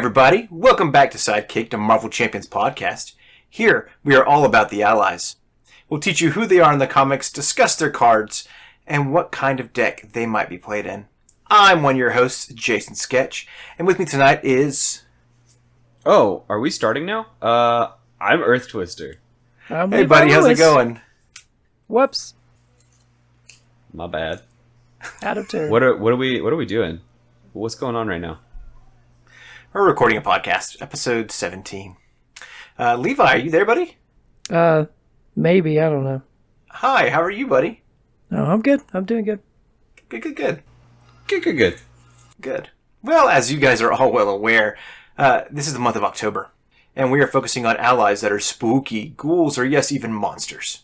everybody. Welcome back to Sidekicked, a Marvel Champions podcast. Here, we are all about the allies. We'll teach you who they are in the comics, discuss their cards, and what kind of deck they might be played in. I'm one of your hosts, Jason Sketch, and with me tonight is... Oh, are we starting now? I'm Earth Twister. Hey buddy, how's it going? Whoops. My bad. Out of turn. What are we doing? What's going on right now? We're recording a podcast, episode 17. Levi, are you there, buddy? Maybe, I don't know. Hi, how are you, buddy? Oh, I'm good. I'm doing good. Good. Good. Well, as you guys are all well aware, this is the month of October, and we are focusing on allies that are spooky, ghouls, or yes, even monsters.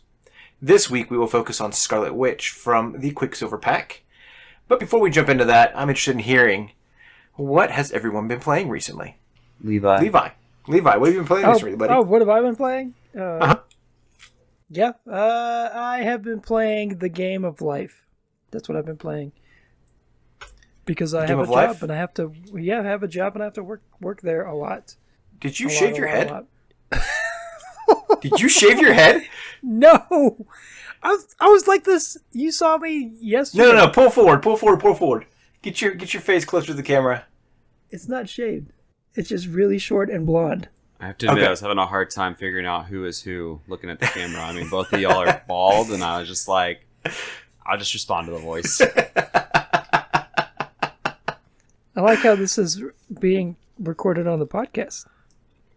This week, we will focus on Scarlet Witch from the Quicksilver pack. But before we jump into that, I'm interested in hearing, what has everyone been playing recently? Levi, what have you been playing recently, buddy? Oh, what have I been playing? Uh-huh. Yeah, I have been playing the game of life. That's what I've been playing. Because I have a job and I have to, I have a job and I have to work there a lot. Did you shave your head? Did you shave your head? No! I was like this. You saw me yesterday. No. Pull forward. Get your face closer to the camera. It's not shaved. It's just really short and blonde. I have to admit, I was having a hard time figuring out who is who looking at the camera. I mean, both of y'all are bald, and I was just like, I'll just respond to the voice. I like how this is being recorded on the podcast.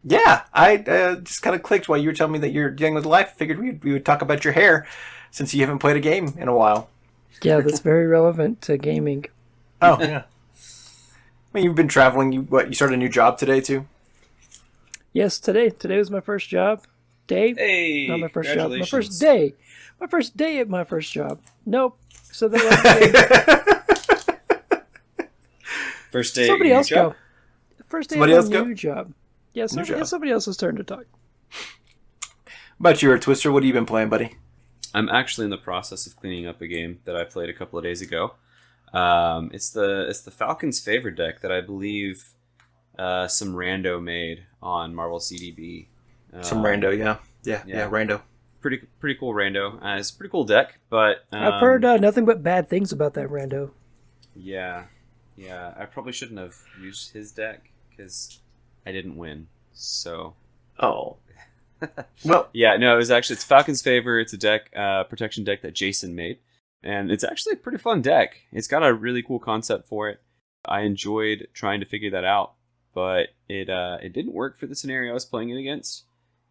Yeah, I just kind of clicked while you were telling me that you're dealing with life. I figured we would talk about your hair since you haven't played a game in a while. Yeah, that's very relevant to gaming. Oh, yeah. I mean, you've been traveling. You started a new job today, too? Yes, today. Today was my first job. Day? Hey, not my first job. My first congratulations. day. My first day at my first job. Nope. So they let First day. somebody at your else job? go. First day Somebody at else my go? new job. Yeah, New job. it's somebody else's turn to talk. About you, Twister, what have you been playing, buddy? I'm actually in the process of cleaning up a game that I played a couple of days ago. It's the Falcon's Favor deck that I believe some rando made on Marvel CDB. Some rando, yeah, rando. Pretty cool rando. It's a pretty cool deck, but I've heard nothing but bad things about that rando. Yeah. I probably shouldn't have used his deck because I didn't win. So. Oh. Well. Yeah, no, it's Falcon's Favor. It's a deck, protection deck that Jason made. And it's actually a pretty fun deck. It's got a really cool concept for it. I enjoyed trying to figure that out, but it didn't work for the scenario I was playing it against.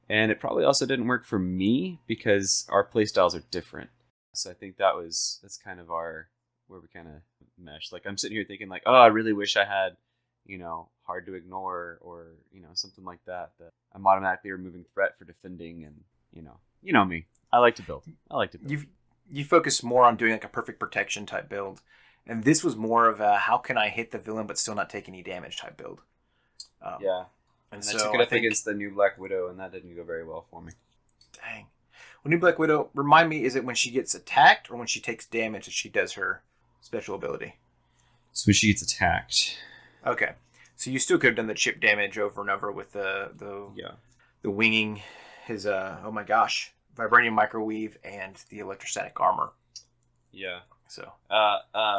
And it probably also didn't work for me because our playstyles are different. So I think that's kind of where we kind of mesh. Like I'm sitting here thinking like, oh, I really wish I had, hard to ignore or, something like that I'm automatically removing threat for defending and, you know me. I like to build. You focus more on doing like a perfect protection type build. And this was more of a how can I hit the villain but still not take any damage type build. Yeah. And I so took it up against the new Black Widow, and that didn't go very well for me. Dang. Well, new Black Widow, remind me, is it when she gets attacked or when she takes damage that she does her special ability? So when she gets attacked. Okay. So you still could have done the chip damage over and over with the winging, his, oh my gosh, vibranium microwave and the electrostatic armor. Yeah. So.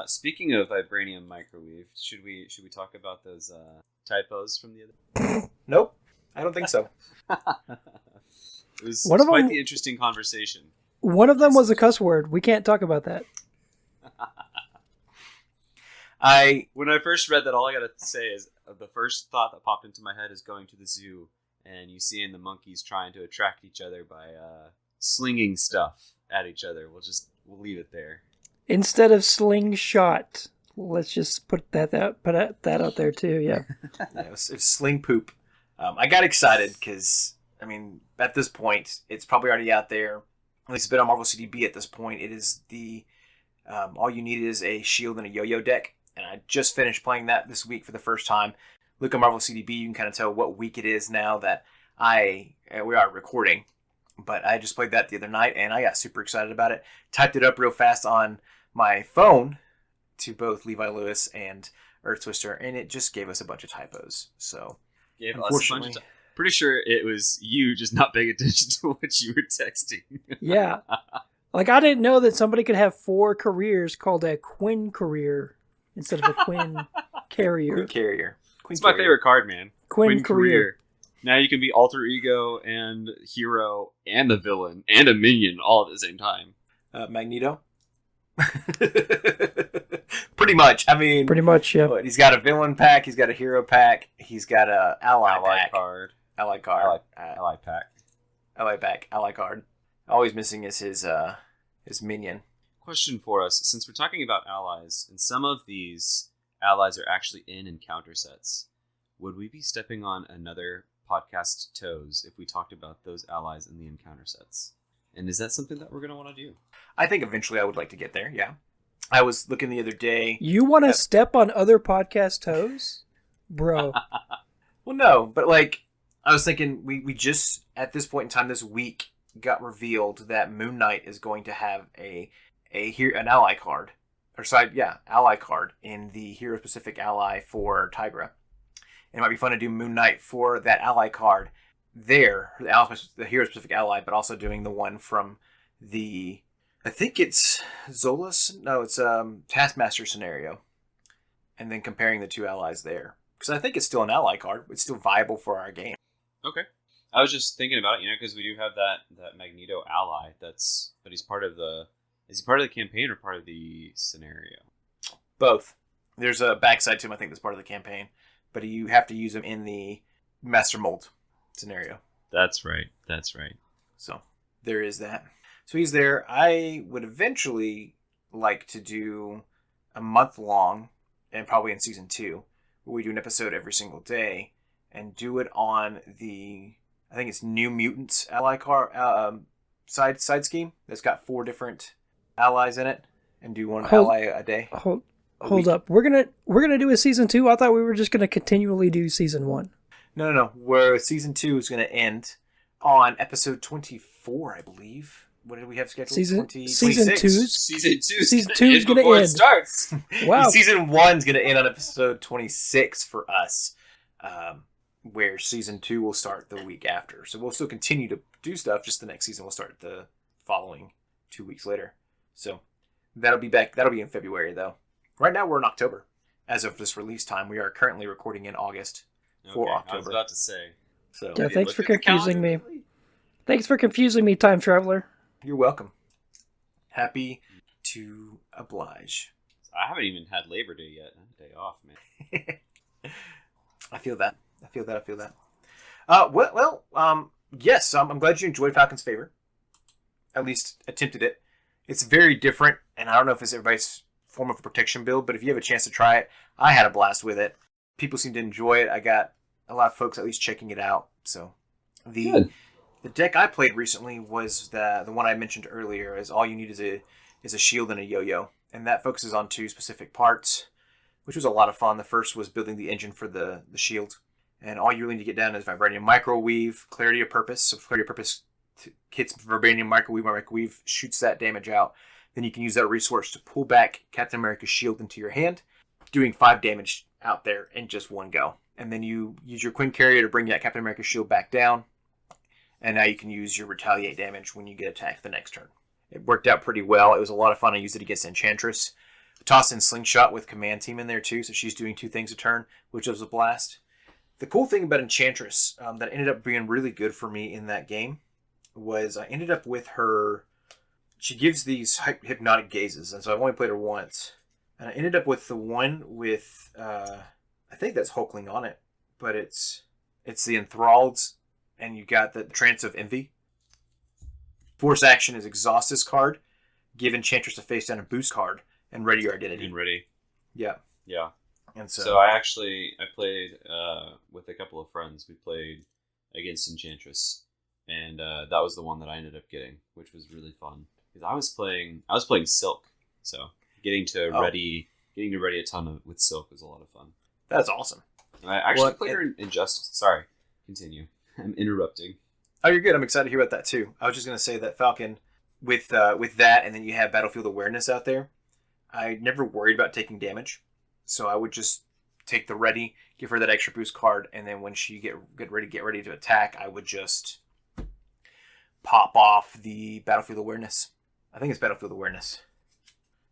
Speaking of vibranium microwave, should we talk about those typos from the other? Nope. I don't think so. It was quite the interesting conversation. One of them was a cuss word. We can't talk about that. When I first read that, all I gotta say is the first thought that popped into my head is going to the zoo and you seeing the monkeys trying to attract each other by slinging stuff at each other. We'll leave it there. Instead of slingshot, let's just put that out there too. Yeah. It's sling poop. I got excited because at this point, it's probably already out there. At least it's been on Marvel CDB at this point. It is the all you need is a shield and a yo-yo deck. And I just finished playing that this week for the first time. Look at Marvel CDB, you can kind of tell what week it is now that we are recording. But I just played that the other night, and I got super excited about it. Typed it up real fast on my phone to both Levi Lewis and Earth Twister, and it just gave us a bunch of typos. So, Gave us a unfortunately, bunch of pretty sure it was you just not paying attention to what you were texting. Yeah. Like, I didn't know that somebody could have 4 careers called a Quinn career instead of a Quinn carrier. Quinn Carrier. It's my favorite card, man. Quinn career. Now you can be alter ego and hero and a villain and a minion all at the same time. Magneto. Pretty much. I mean, Pretty much, yeah. But he's got a villain pack. He's got a hero pack. He's got a ally pack. Card. Ally card. Ally pack. Ally pack. Ally card. Always missing is his minion. Question for us: since we're talking about allies, and some of these allies are actually in encounter sets, would we be stepping on another podcast toes if we talked about those allies in the encounter sets? And is that something that we're going to want to do? I think eventually I would like to get there, yeah. I was looking the other day. You want to step on other podcast toes? Bro. Well, no, but like, I was thinking we just, at this point in time this week, got revealed that Moon Knight is going to have an ally card. Ally card in the Hero Specific Ally for Tigra. And it might be fun to do Moon Knight for that ally card there, the Hero Specific Ally, but also doing the one from the, I think it's Zolas? No, it's Taskmaster scenario. And then comparing the two allies there. Because I think it's still an ally card. It's still viable for our game. Okay. I was just thinking about it, because we do have that Magneto ally but he's part of the, is he part of the campaign or part of the scenario? Both. There's a backside to him, I think, that's part of the campaign. But you have to use him in the Master Mold scenario. That's right. So there is that. So he's there. I would eventually like to do a month long, and probably in season 2, where we do an episode every single day, and do it on the, I think it's New Mutants ally card side scheme that's got 4 different allies in it, and do one ally a day. Hold up. We're gonna do a season 2? I thought we were just gonna continually do season 1. No. Where season 2 is going to end on episode 24, I believe. What did we have scheduled? Season 2 Season is going to before end. It starts. Wow. Season 1 is going to end on episode 26 for us, where season 2 will start the week after. So we'll still continue to do stuff. Just the next season will start the following 2 weeks later. So that'll be back. That'll be in February, though. Right now we're in October. As of this release time, we are currently recording in August. For October. I was about to say. So yeah, thanks for confusing me. Thanks for confusing me, time traveler. You're welcome. Happy to oblige. I haven't even had Labor Day yet. I have a day off, man. I feel that. Yes, I'm glad you enjoyed Falcon's Favor. At least attempted it. It's very different, and I don't know if it's everybody's form of a protection build, but if you have a chance to try it, I had a blast with it. People seem to enjoy it. I got a lot of folks at least checking it out. So the deck I played recently was the one I mentioned earlier. Is all you need is a shield and a yo-yo, and that focuses on 2 specific parts, which was a lot of fun. The first was building the engine for the shield, and all you really need to get down is Vibranium Microweave, Clarity of Purpose. So Clarity of Purpose hits Vibranium Microweave shoots that damage out. Then you can use that resource to pull back Captain America's shield into your hand, doing 5 damage out there in just one go. And then you use your Quinn Carrier to bring that Captain America shield back down. And now you can use your retaliate damage when you get attacked the next turn. It worked out pretty well. It was a lot of fun. I used it against Enchantress. Toss in Slingshot with Command Team in there too, so she's doing 2 things a turn, which was a blast. The cool thing about Enchantress that ended up being really good for me in that game was I ended up with her. She gives these hypnotic gazes, and so I've only played her once. And I ended up with the one with, I think that's Hulkling on it, but it's the Enthralled, and you got the Trance of Envy. Force action is Exhaust this card, give Enchantress a face down and boost card, and ready your identity. And ready. Yeah. Yeah. And so I played with a couple of friends. We played against Enchantress, and that was the one that I ended up getting, which was really fun because I was playing Silk, so getting to ready a ton with Silk was a lot of fun. That's awesome. I actually played her in Injustice. Sorry, continue. I'm interrupting. Oh, you're good. I'm excited to hear about that too. I was just going to say that Falcon, with that, and then you have Battlefield Awareness out there. I never worried about taking damage, so I would just take the ready, give her that extra boost card, and then when she get ready to attack, I would just pop off the Battlefield Awareness. I think it's Battlefield Awareness.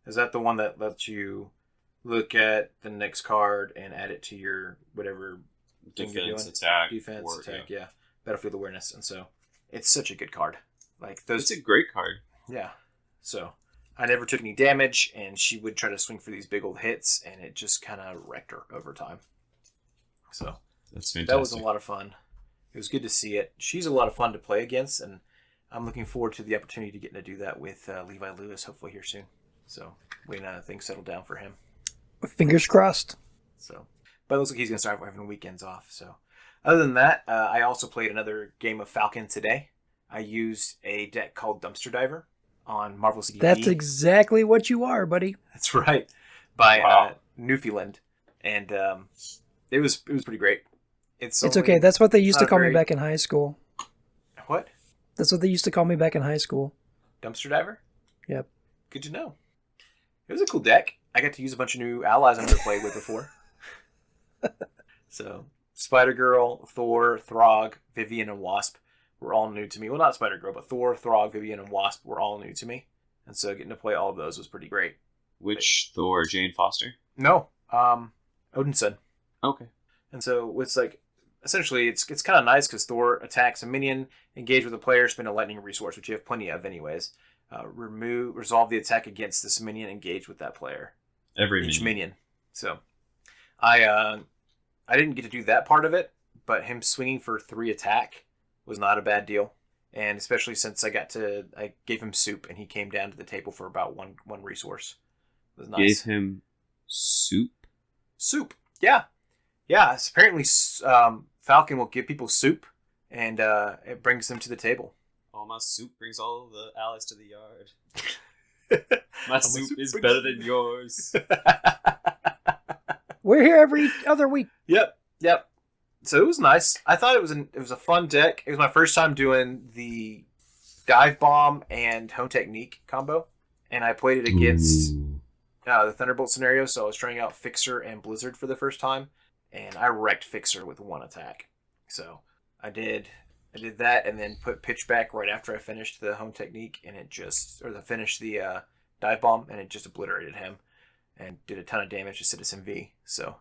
Is that the one that lets you look at the next card and add it to your whatever defense, attack, yeah. Battlefield Awareness. And so it's such a good card. Like those, it's a great card. Yeah. So I never took any damage, and she would try to swing for these big old hits, and it just kind of wrecked her over time. So that's fantastic. That was a lot of fun. It was good to see it. She's a lot of fun to play against, and I'm looking forward to the opportunity to get to do that with Levi Lewis hopefully here soon. So when things settle down for him. Fingers crossed. So, but it looks like he's going to start having weekends off. So other than that, I also played another game of Falcon today. I used a deck called Dumpster Diver on Marvel CDB. That's exactly what you are, buddy. That's right. By Newfoundland. And it was pretty great. It's okay. That's what they used to call me back in high school. What? That's what they used to call me back in high school. Dumpster Diver? Yep. Good to know. It was a cool deck. I got to use a bunch of new allies I've never played with before. So, Spider-Girl, Thor, Throg, Vivian, and Wasp were all new to me. Well, not Spider-Girl, but Thor, Throg, Vivian, and Wasp were all new to me. And so getting to play all of those was pretty great. Which Thor? Jane Foster? No. Odinson. Okay. And so it's like, essentially, it's kind of nice because Thor attacks a minion, engage with a player, spend a lightning resource, which you have plenty of anyways. Resolve the attack against this minion, engage with that player. Each minion. So, I didn't get to do that part of it, but him swinging for 3 attack was not a bad deal. And especially since I gave him soup and he came down to the table for about one resource. It was nice. Gave him soup? Soup. Yeah. Yeah. Apparently, Falcon will give people soup and it brings them to the table. All my soup brings all the allies to the yard. My soup is better than yours. We're here every other week. Yep. So it was nice. I thought it was a fun deck. It was my first time doing the Dive Bomb and Hone Technique combo, and I played it against the Thunderbolt scenario. So I was trying out Fixer and Blizzard for the first time, and I wrecked Fixer with 1 attack. So I did that, and then put Pitch Back right after I finished the Hone Technique, and finished the Dive Bomb, and it just obliterated him, and did a ton of damage to Citizen V. So,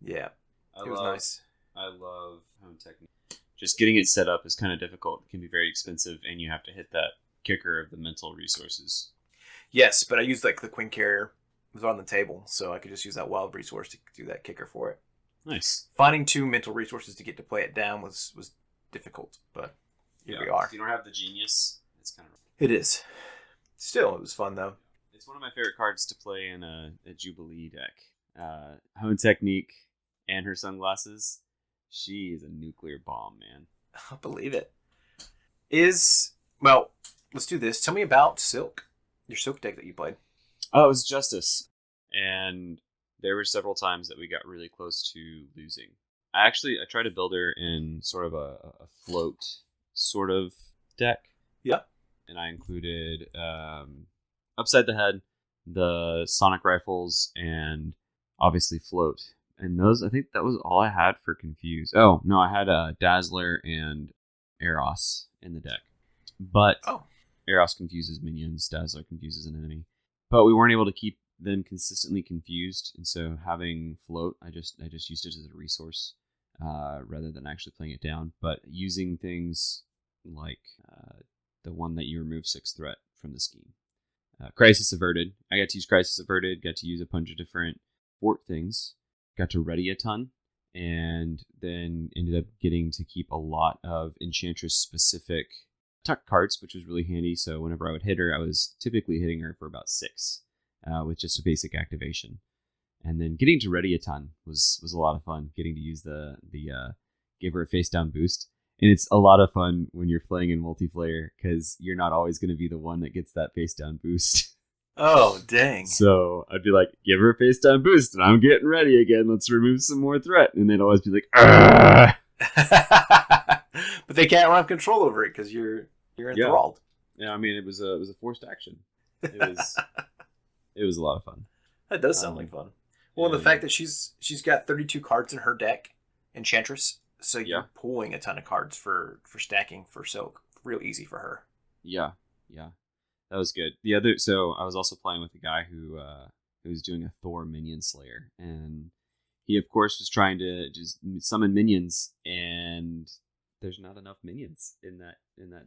yeah, it was nice. I love Hone Technique. Just getting it set up is kind of difficult. It can be very expensive, and you have to hit that kicker of the mental resources. Yes, but I used the Queen Carrier. It was on the table, so I could just use that wild resource to do that kicker for it. Nice. Finding 2 mental resources to get to play it down was difficult, but here we are. If you don't have the genius, it's kind of... It is. Still, it was fun, though. It's one of my favorite cards to play in a Jubilee deck. Hone Technique and her sunglasses. She is a nuclear bomb, man. I believe it. Well, let's do this. Tell me about Silk. Your Silk deck that you played. Oh, it was Justice. And there were several times that we got really close to losing. I tried to build her in sort of a float sort of deck. Yeah. And I included Upside the Head, the Sonic Rifles, and obviously Float. And those, I think that was all I had for Confuse. Oh, no, I had Dazzler and Eros in the deck. But Eros confuses minions, Dazzler confuses an enemy. But we weren't able to keep them consistently confused, and so having Float, I just used it as a resource rather than actually playing it down. But using things like the one that you remove 6 threat from the scheme. Crisis Averted. I got to use Crisis Averted, got to use a bunch of different fort things, got to ready a ton, and then ended up getting to keep a lot of Enchantress-specific tuck cards, which was really handy. So whenever I would hit her, I was typically hitting her for about 6 with just a basic activation. And then getting to ready a ton was a lot of fun, getting to use the give her a face down boost. And it's a lot of fun when you're playing in multiplayer because you're not always going to be the one that gets that face down boost. Oh, dang. So I'd be like, give her a face down boost and I'm getting ready again. Let's remove some more threat. And they'd always be like, ah! But they can't run control over it because you're enthralled. Yeah, I mean, it was a forced action. It was a lot of fun. That does sound like fun. Well, the fact that she's got 32 cards in her deck, Enchantress, so you're Yeah. pulling a ton of cards for stacking for Silk. Real easy for her. Yeah, that was good. So I was also playing with a guy who was doing a Thor minion slayer, and he of course was trying to just summon minions, and there's not enough minions in that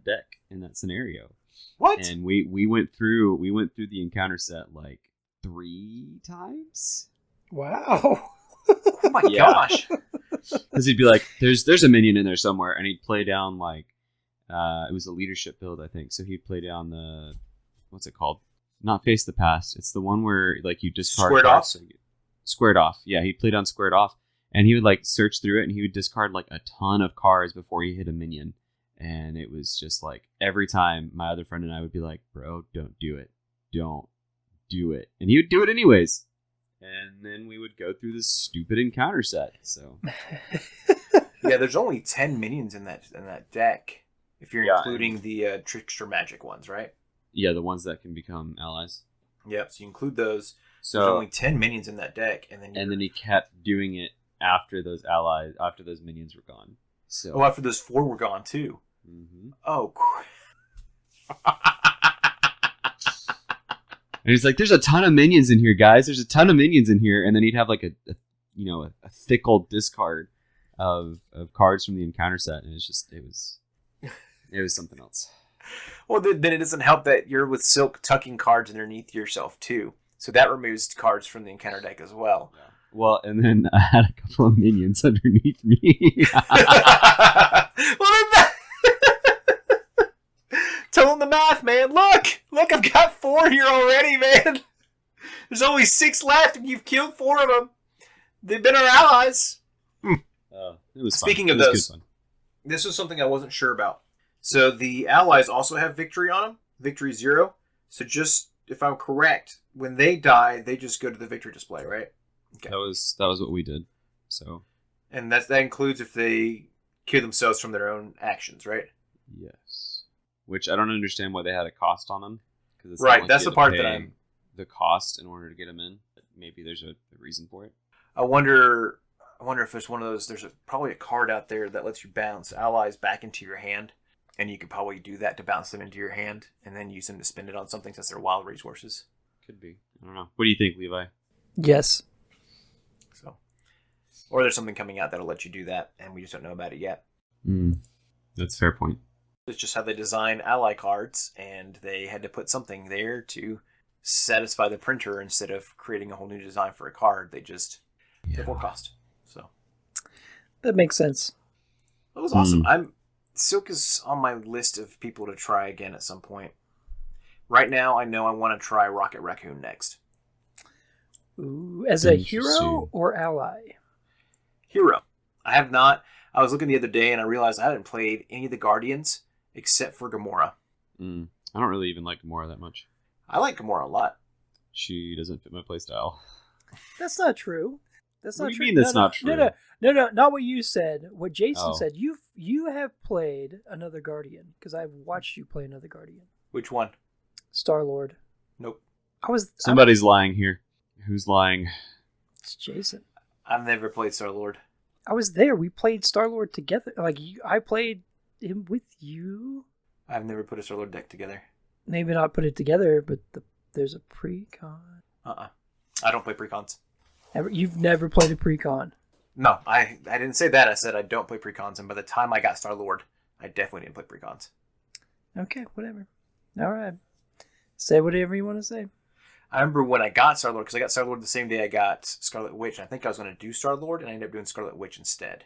deck in that scenario. What? And we went through the encounter set like 3 times. Wow. Oh my gosh! Because he'd be like, "There's a minion in there somewhere," and he'd play down like it was a leadership build, I think. So he'd play down the what's it called? Not Face the Past. It's the one where like you discard Squared cards, Off? so Squared Off. Yeah, he'd play down Squared Off, and he would like search through it, and he would discard like a ton of cards before he hit a minion. And it was just like every time my other friend and I would be like, "Bro, don't do it. Don't do it." And he would do it anyways. And then we would go through this stupid encounter set. So Yeah, there's only 10 minions in that deck, if you're Yeah, including the trickster magic ones, right? yeah, the ones that can become allies. Yep. So you include those. There's So only 10 minions in that deck, and then he kept doing it after those minions were gone. So after those 4 were gone too. Mhm. Oh. And he's like, "There's a ton of minions in here, guys. There's a ton of minions in here." And then he'd have like a thick old discard of cards from the encounter set, and it was something else. Well, then it doesn't help that you're with Silk tucking cards underneath yourself too. So that removes cards from the encounter deck as well. Yeah. Well, and then I had a couple of minions underneath me. Well, then tell them the math, man. Look, I've got 4 here already, man. There's only 6 left, and you've killed 4 of them. They've been our allies. It was fun. Speaking It of was those, good fun. this was something I wasn't sure about. So the allies also have victory on them, victory 0. So just, if I'm correct, when they die, they just go to the victory display, right? Okay. That was what we did. So And that includes if they kill themselves from their own actions, right? yes, which I don't understand why they had a cost on them. Cause Right, that's the part that I'm... the cost in order to get them in. Maybe there's a reason for it. I wonder if it's one of those. There's probably a card out there that lets you bounce allies back into your hand, and you could probably do that to bounce them into your hand, and then use them to spend it on something since they're wild resources. Could be. I don't know. What do you think, Levi? Yes. So, or there's something coming out that'll let you do that, and we just don't know about it yet. That's a fair point. It's just how they design ally cards, and they had to put something there to satisfy the printer instead of creating a whole new design for a card. They just did more cost. So That makes sense. that was awesome. Silk is on my list of people to try again at some point. Right now, I know I want to try Rocket Raccoon next. Ooh, as a hero or ally? Hero. I have not. I was looking the other day and I realized I hadn't played any of the Guardians except for Gamora. I don't really even like Gamora that much. I like Gamora a lot. She doesn't fit my playstyle. That's not true. That's What not do you true. mean that's not true? No, not what you said. What Jason Oh. said. You have played another Guardian because I've watched you play another Guardian. Which one? Star-Lord. Nope. Somebody's lying here. Who's lying? It's Jason. I've never played Star-Lord. I was there. We played Star-Lord together. I played him with you. I've never put a Star-Lord deck together. Maybe not put it together, but there's a pre-con. I don't play precons. You've never played a pre-con. No, I didn't say that. I said I don't play precons, and by the time I got Star-Lord, I definitely didn't play precons. Okay, whatever. All right. Say whatever you want to say. I remember when I got Star-Lord, because I got Star-Lord the same day I got Scarlet Witch, and I think I was going to do Star-Lord, and I ended up doing Scarlet Witch instead.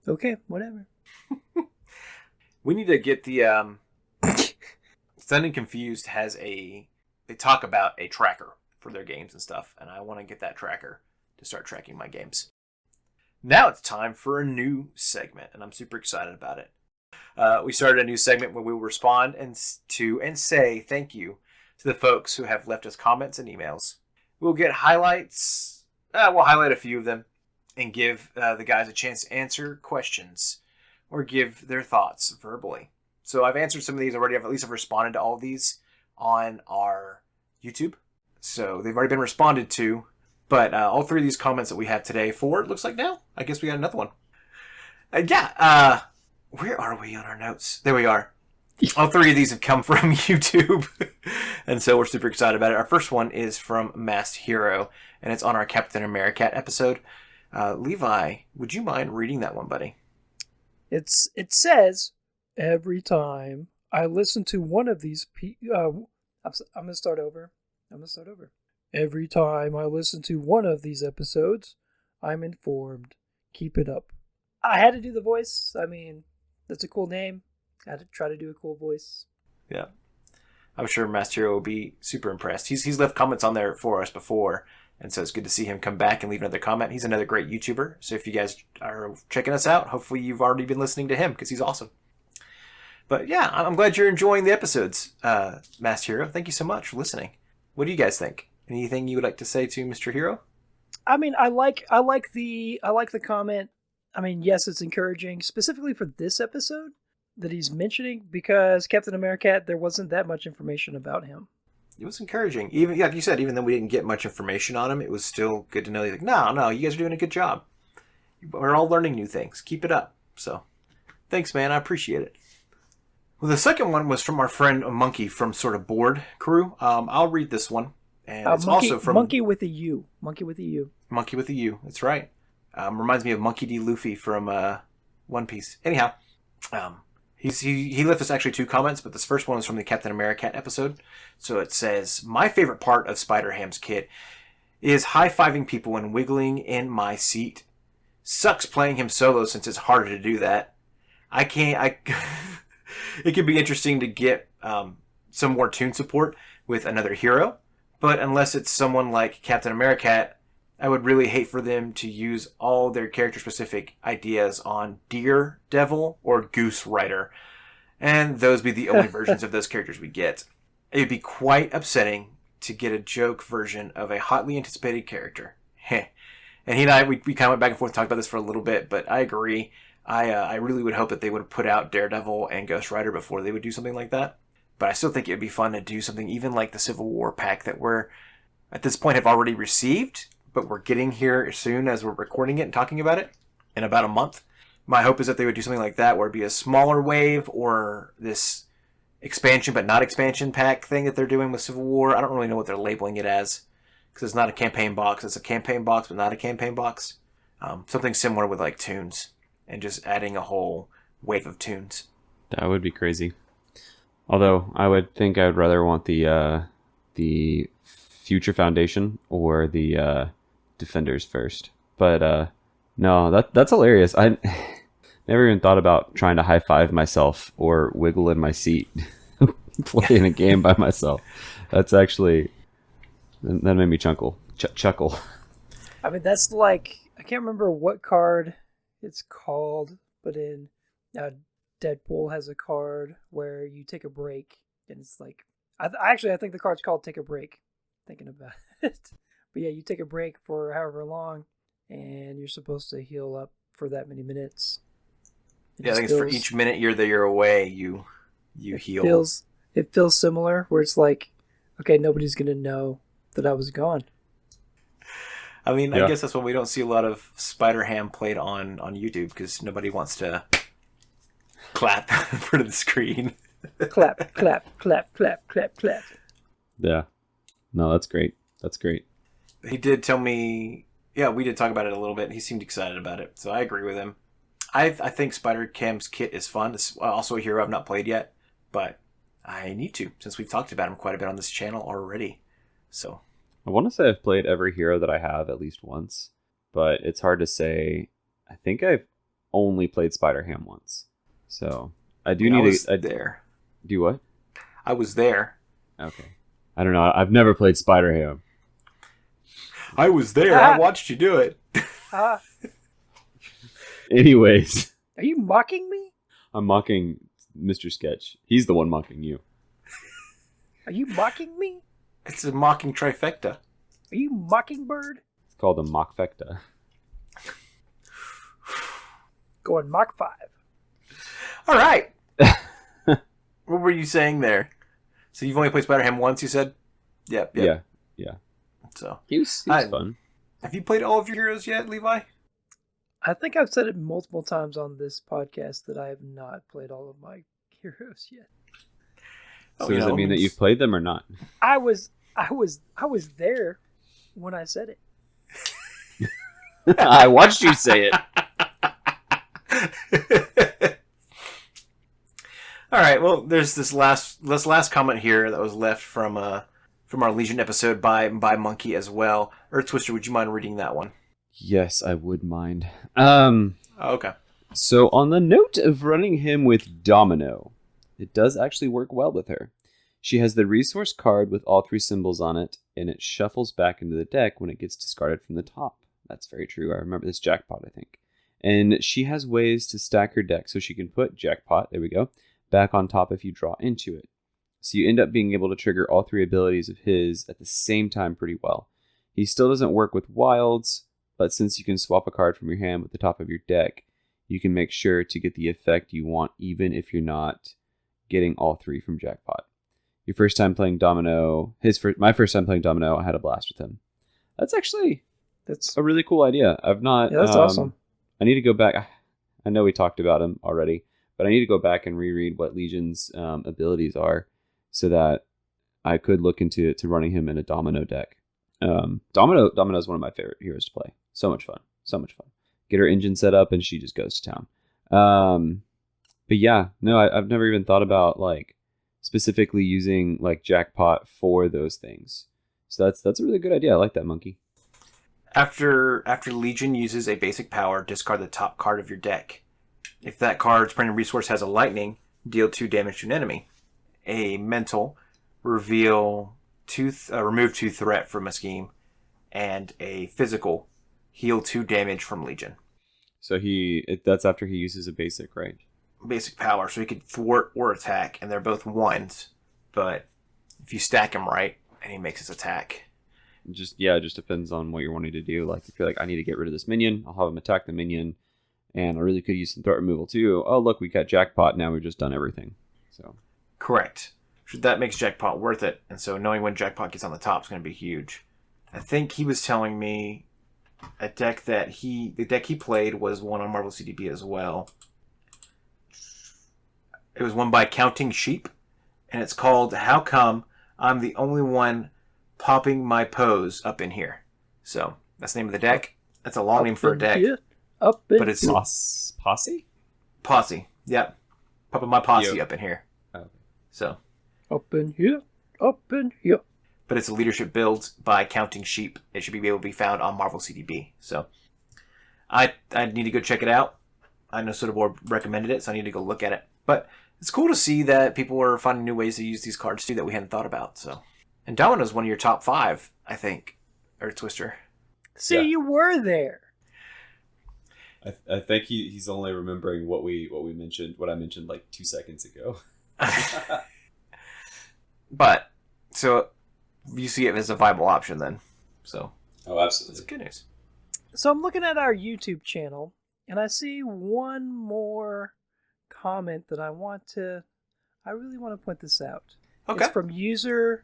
Okay, whatever. We need to get the... Stunned and Confused has they talk about a tracker for their games and stuff, and I want to get that tracker to start tracking my games. Now it's time for a new segment, and I'm super excited about it. We started a new segment where we will respond and say thank you to the folks who have left us comments and emails. We'll get highlights. We'll highlight a few of them and give the guys a chance to answer questions or give their thoughts verbally. So I've answered some of these already. I've responded to all of these on our YouTube. So they've already been responded to. But all three of these comments that we have today, four, it looks like now. I guess we got another one. Where are we on our notes? There we are. All three of these have come from YouTube. And so we're super excited about it. Our first one is from Masked Hero, and it's on our Captain America episode. Levi, would you mind reading that one, buddy? It says, every time I listen to one of these... I'm going to start over. Every time I listen to one of these episodes, I'm informed. Keep it up. I had to do the voice. I mean, that's a cool name. I had to try to do a cool voice. Yeah. I'm sure Master Hero will be super impressed. He's left comments on there for us before, and so it's good to see him come back and leave another comment. He's another great YouTuber, so if you guys are checking us out, hopefully you've already been listening to him, because he's awesome. But yeah, I'm glad you're enjoying the episodes, Master Hero. Thank you so much for listening. What do you guys think? Anything you would like to say to Mr. Hero? I mean, I like the comment. I mean, yes, it's encouraging, specifically for this episode that he's mentioning, because Captain America, there wasn't that much information about him. It was encouraging. Even like you said, even though we didn't get much information on him, it was still good to know. Like, no, you guys are doing a good job. We're all learning new things. Keep it up. So, thanks, man. I appreciate it. Well, the second one was from our friend Monkey from Sort of Bored Crew. I'll read this one. And it's also from... Monkey with a U. Monkey with a U. Monkey with a U. That's right. Reminds me of Monkey D. Luffy from One Piece. Anyhow, he left us actually 2 comments, but this first one is from the Captain America episode. So it says, my favorite part of Spider-Ham's kit is high-fiving people and wiggling in my seat. Sucks playing him solo since it's harder to do that. It could be interesting to get some more tune support with another hero, but unless it's someone like Captain America, I would really hate for them to use all their character-specific ideas on Daredevil or Goose Rider, and those be the only versions of those characters we get. It would be quite upsetting to get a joke version of a hotly anticipated character. Heh. And he and I, we kind of went back and forth and talked about this for a little bit, but I agree. I really would hope that they would have put out Daredevil and Ghost Rider before they would do something like that. But I still think it would be fun to do something even like the Civil War pack that we're, at this point, have already received, but we're getting here as soon as we're recording it and talking about it in about a month. My hope is that they would do something like that, where it'd be a smaller wave, or this expansion but not expansion pack thing that they're doing with Civil War. I don't really know what they're labeling it as, because it's not a campaign box. It's a campaign box, but not a campaign box. Something similar with like tunes, and just adding a whole wave of tunes. That would be crazy. Although I would think I would rather want the Future Foundation or the Defenders first. But no, that's hilarious. I never even thought about trying to high five myself or wiggle in my seat playing a game by myself. That's actually, that made me chuckle. I mean, that's like, I can't remember what card it's called, but in Deadpool has a card where you take a break, and it's like, I think the card's called Take a Break, thinking about it. But yeah, you take a break for however long, and you're supposed to heal up for that many minutes. I think it's for each minute you're away, you heal. It feels similar, where it's like, okay, nobody's going to know that I was gone. I mean, yeah. I guess that's why we don't see a lot of Spider-Ham played on YouTube, because nobody wants to clap in front of the screen. Clap, clap, clap, clap, clap, clap. Yeah. No, that's great. That's great. He did tell me, yeah, we did talk about it a little bit. He seemed excited about it, so I agree with him. I think Spider-Cam's kit is fun. It's also a hero I've not played yet, but I need to, since we've talked about him quite a bit on this channel already. So I want to say I've played every hero that I have at least once, but it's hard to say. I think I've only played Spider-Ham once. So I do need to... there. Do what? I was there. Okay. I don't know. I've never played Spider-Ham. I was there. I watched you do it. Anyways. Are you mocking me? I'm mocking Mr. Sketch. He's the one mocking you. Are you mocking me? It's a mocking trifecta. Are you Mockingbird? It's called a mockfecta. Going Mach 5. All right. What were you saying there? So you've only played Spider-Ham once, you said? Yep. Yeah. So he was fun. Have you played all of your heroes yet, Levi? I think I've said it multiple times on this podcast that I have not played all of my heroes yet. So does that mean that you've played them or not? I was there when I said it. I watched you say it. All right. Well, there's this last comment here that was left from our Legion episode by Monkey as well. Earth Twister, would you mind reading that one? Yes, I would mind. Oh, okay. So on the note of running him with Domino, it does actually work well with her. She has the resource card with all 3 symbols on it, and it shuffles back into the deck when it gets discarded from the top. That's very true. I remember this Jackpot, I think. And she has ways to stack her deck, so she can put Jackpot, there we go, back on top if you draw into it. So you end up being able to trigger all 3 abilities of his at the same time pretty well. He still doesn't work with wilds, but since you can swap a card from your hand with the top of your deck, you can make sure to get the effect you want even if you're not getting all 3 from Jackpot. Your first time playing Domino, my first time playing Domino, I had a blast with him. That's a really cool idea. I've not. Yeah, that's awesome. I need to go back. I know we talked about him already, but I need to go back and reread what Legion's abilities are, so that I could look into running him in a Domino deck. Domino is one of my favorite heroes to play. So much fun. Get her engine set up and she just goes to town. But yeah, no, I've never even thought about like specifically using like Jackpot for those things. So that's a really good idea. I like that, Monkey. After Legion uses a basic power, discard the top card of your deck. If that card's permanent resource has a lightning, deal 2 damage to an enemy. A mental, remove 2 threat from a scheme, and a physical, heal 2 damage from Legion. So that's after he uses a basic, right? Basic power, so he could thwart or attack, and they're both 1s, but if you stack him right, and he makes his attack. It just depends on what you're wanting to do. Like, if you're like, I need to get rid of this minion, I'll have him attack the minion, and I really could use some threat removal too. Oh, look, we got Jackpot, now we've just done everything. So correct. So that makes Jackpot worth it, and so knowing when Jackpot gets on the top is going to be huge. I think he was telling me the deck he played was one on Marvel CDB as well. It was one by Counting Sheep, and it's called How Come I'm the Only One Popping My Pose Up in Here. So that's the name of the deck. That's a long name for a deck. But it's Posse? Posse, yep. Popping my posse up in here. Oh, okay. So up in here. But it's a leadership build by Counting Sheep. It should be able to be found on Marvel CDB. So I need to go check it out. I know Soderborg recommended it, so I need to go look at it. But it's cool to see that people are finding new ways to use these cards too that we hadn't thought about. So, and Domino's one of your top 5, I think, Earth Twister. See, you were there. I think he's only remembering what I mentioned like 2 seconds ago. But so you see it as a viable option then. So absolutely, that's good news. So I'm looking at our YouTube channel, and I see one more comment that I really want to point this out. Okay. It's from username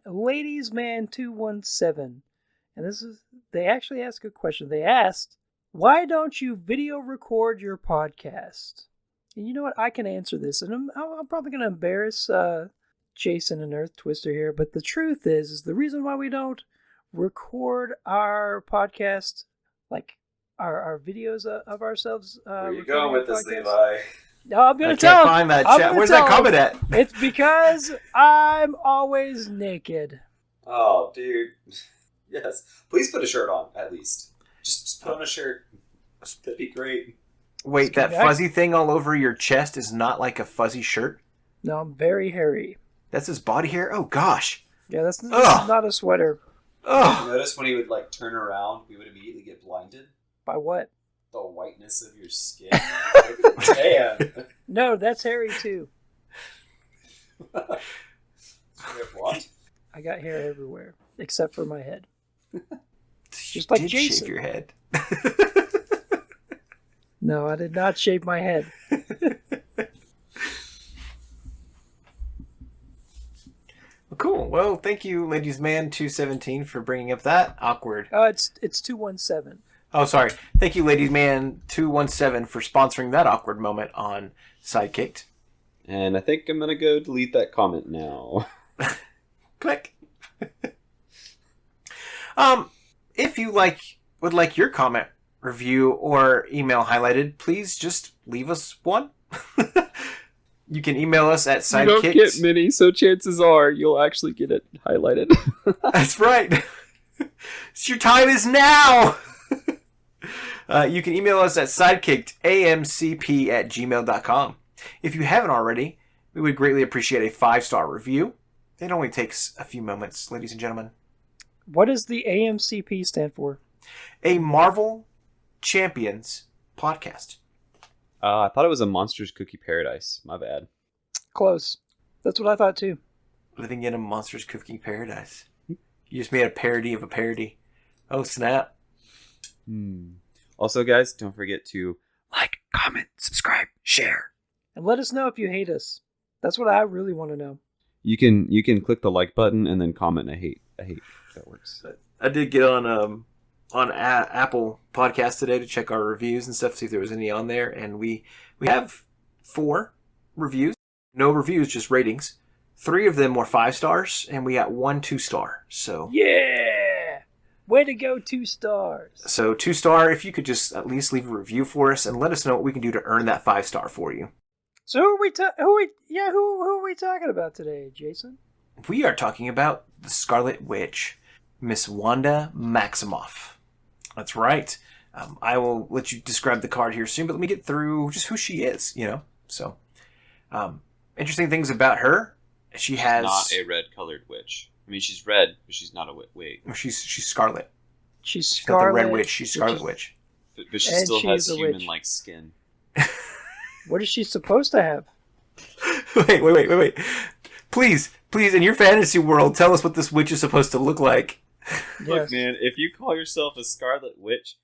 ladiesman217. And they actually ask a question. They asked, why don't you video record your podcast? And you know what? I can answer this. And I'm probably going to embarrass Jason and Earth Twister here. But the truth is the reason why we don't record our podcast, like our videos of ourselves. Where are you going with this, Levi? No, I'm going to tell him. Find that chat. Where's that comment at? It's because I'm always naked. Oh, dude. Yes. Please put a shirt on, at least. Just put on a shirt. That'd be great. Wait, that fuzzy thing all over your chest is not like a fuzzy shirt? No, I'm very hairy. That's his body hair? Oh, gosh. Yeah, this is not a sweater. Oh. Notice when he would like turn around, we would immediately get blinded? By what? The whiteness of your skin. Damn. No, that's hairy too. You have blonde? I got hair everywhere, except for my head. Just like did Jason. Shave your head. No, I did not shave my head. Well, Cool. Well, thank you, Ladies Man 217, for bringing up that awkward. It's 217. Oh, sorry. Thank you, Ladies Man 217, for sponsoring that awkward moment on Sidekicked. And I think I'm gonna go delete that comment now. Click. If you would like your comment, review, or email highlighted, please just leave us one. You can email us at Sidekicked. You don't get many, so chances are you'll actually get it highlighted. That's right. Your time is now. You can email us at sidekickedamcp@gmail.com. If you haven't already, we would greatly appreciate a 5-star review. It only takes a few moments, ladies and gentlemen. What does the AMCP stand for? A Marvel Champions podcast. I thought it was a Monsters Cookie Paradise. My bad. Close. That's what I thought too. Living in a Monsters Cookie Paradise. You just made a parody of a parody. Oh, snap. Also, guys, don't forget to like, comment, subscribe, share. And let us know if you hate us. That's what I really want to know. You can click the like button and then comment I hate. That works. I did get on Apple Podcast today to check our reviews and stuff, see if there was any on there, and we have 4 reviews. No reviews, just ratings. 3 of them were 5 stars, and we got 1 2-star. So yeah, way to go, 2 stars. So 2-star, if you could just at least leave a review for us and let us know what we can do to earn that 5-star for you. So who are we talking about today, Jason? We are talking about the Scarlet Witch, Miss Wanda Maximoff. That's right. I will let you describe the card here soon, but let me get through just who she is, So, interesting things about her. She's not a red-colored witch. I mean, she's red, but she's not a witch. She's Scarlet. She's She's Scarlet. not the Red Witch. She's Scarlet Witch. But she And still she's has a human-like skin. What is she supposed to have? Wait. Please, in your fantasy world, tell us what this witch is supposed to look like. Look, man, if you call yourself a Scarlet Witch,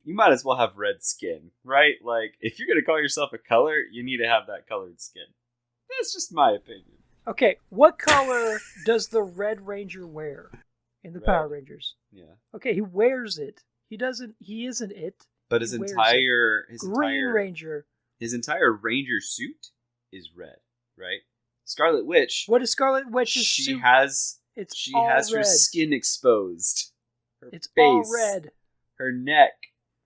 you might as well have red skin, right? Like, if you're going to call yourself a color, you need to have that colored skin. That's just my opinion. Okay, what color does the Red Ranger wear in the Power Rangers? Yeah. Okay, he wears it. He isn't it. But his entire Ranger. His entire Ranger suit is red, right? Scarlet Witch. What is Scarlet Witch's she suit? has all her red. skin exposed. Her It's face, all red. her neck,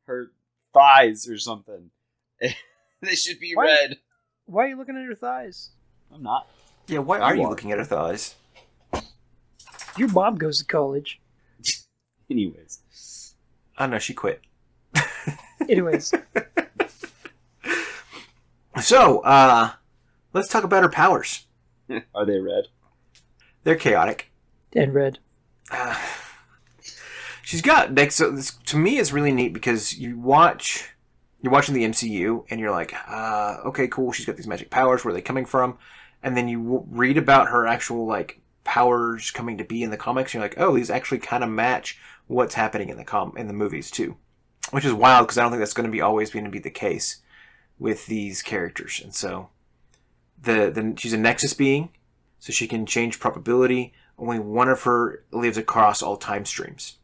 her thighs or something. They should be red. Why are you looking at her thighs? I'm not. Yeah, why are you looking at her thighs? Your mom goes to college. Anyways. I know, she quit. Anyways. So, let's talk about her powers. Are they red? They're chaotic. And red. She's got, like, so this, to me, it's really neat because you're watching the MCU and you're like, okay, cool, she's got these magic powers, where are they coming from? And then you read about her actual, like, powers coming to be in the comics, and you're like, oh, these actually kind of match what's happening in the movies, too. Which is wild, because I don't think that's going to be always going to be the case with these characters. And so, she's a Nexus being, so she can change probability. Only one of her lives across all time streams.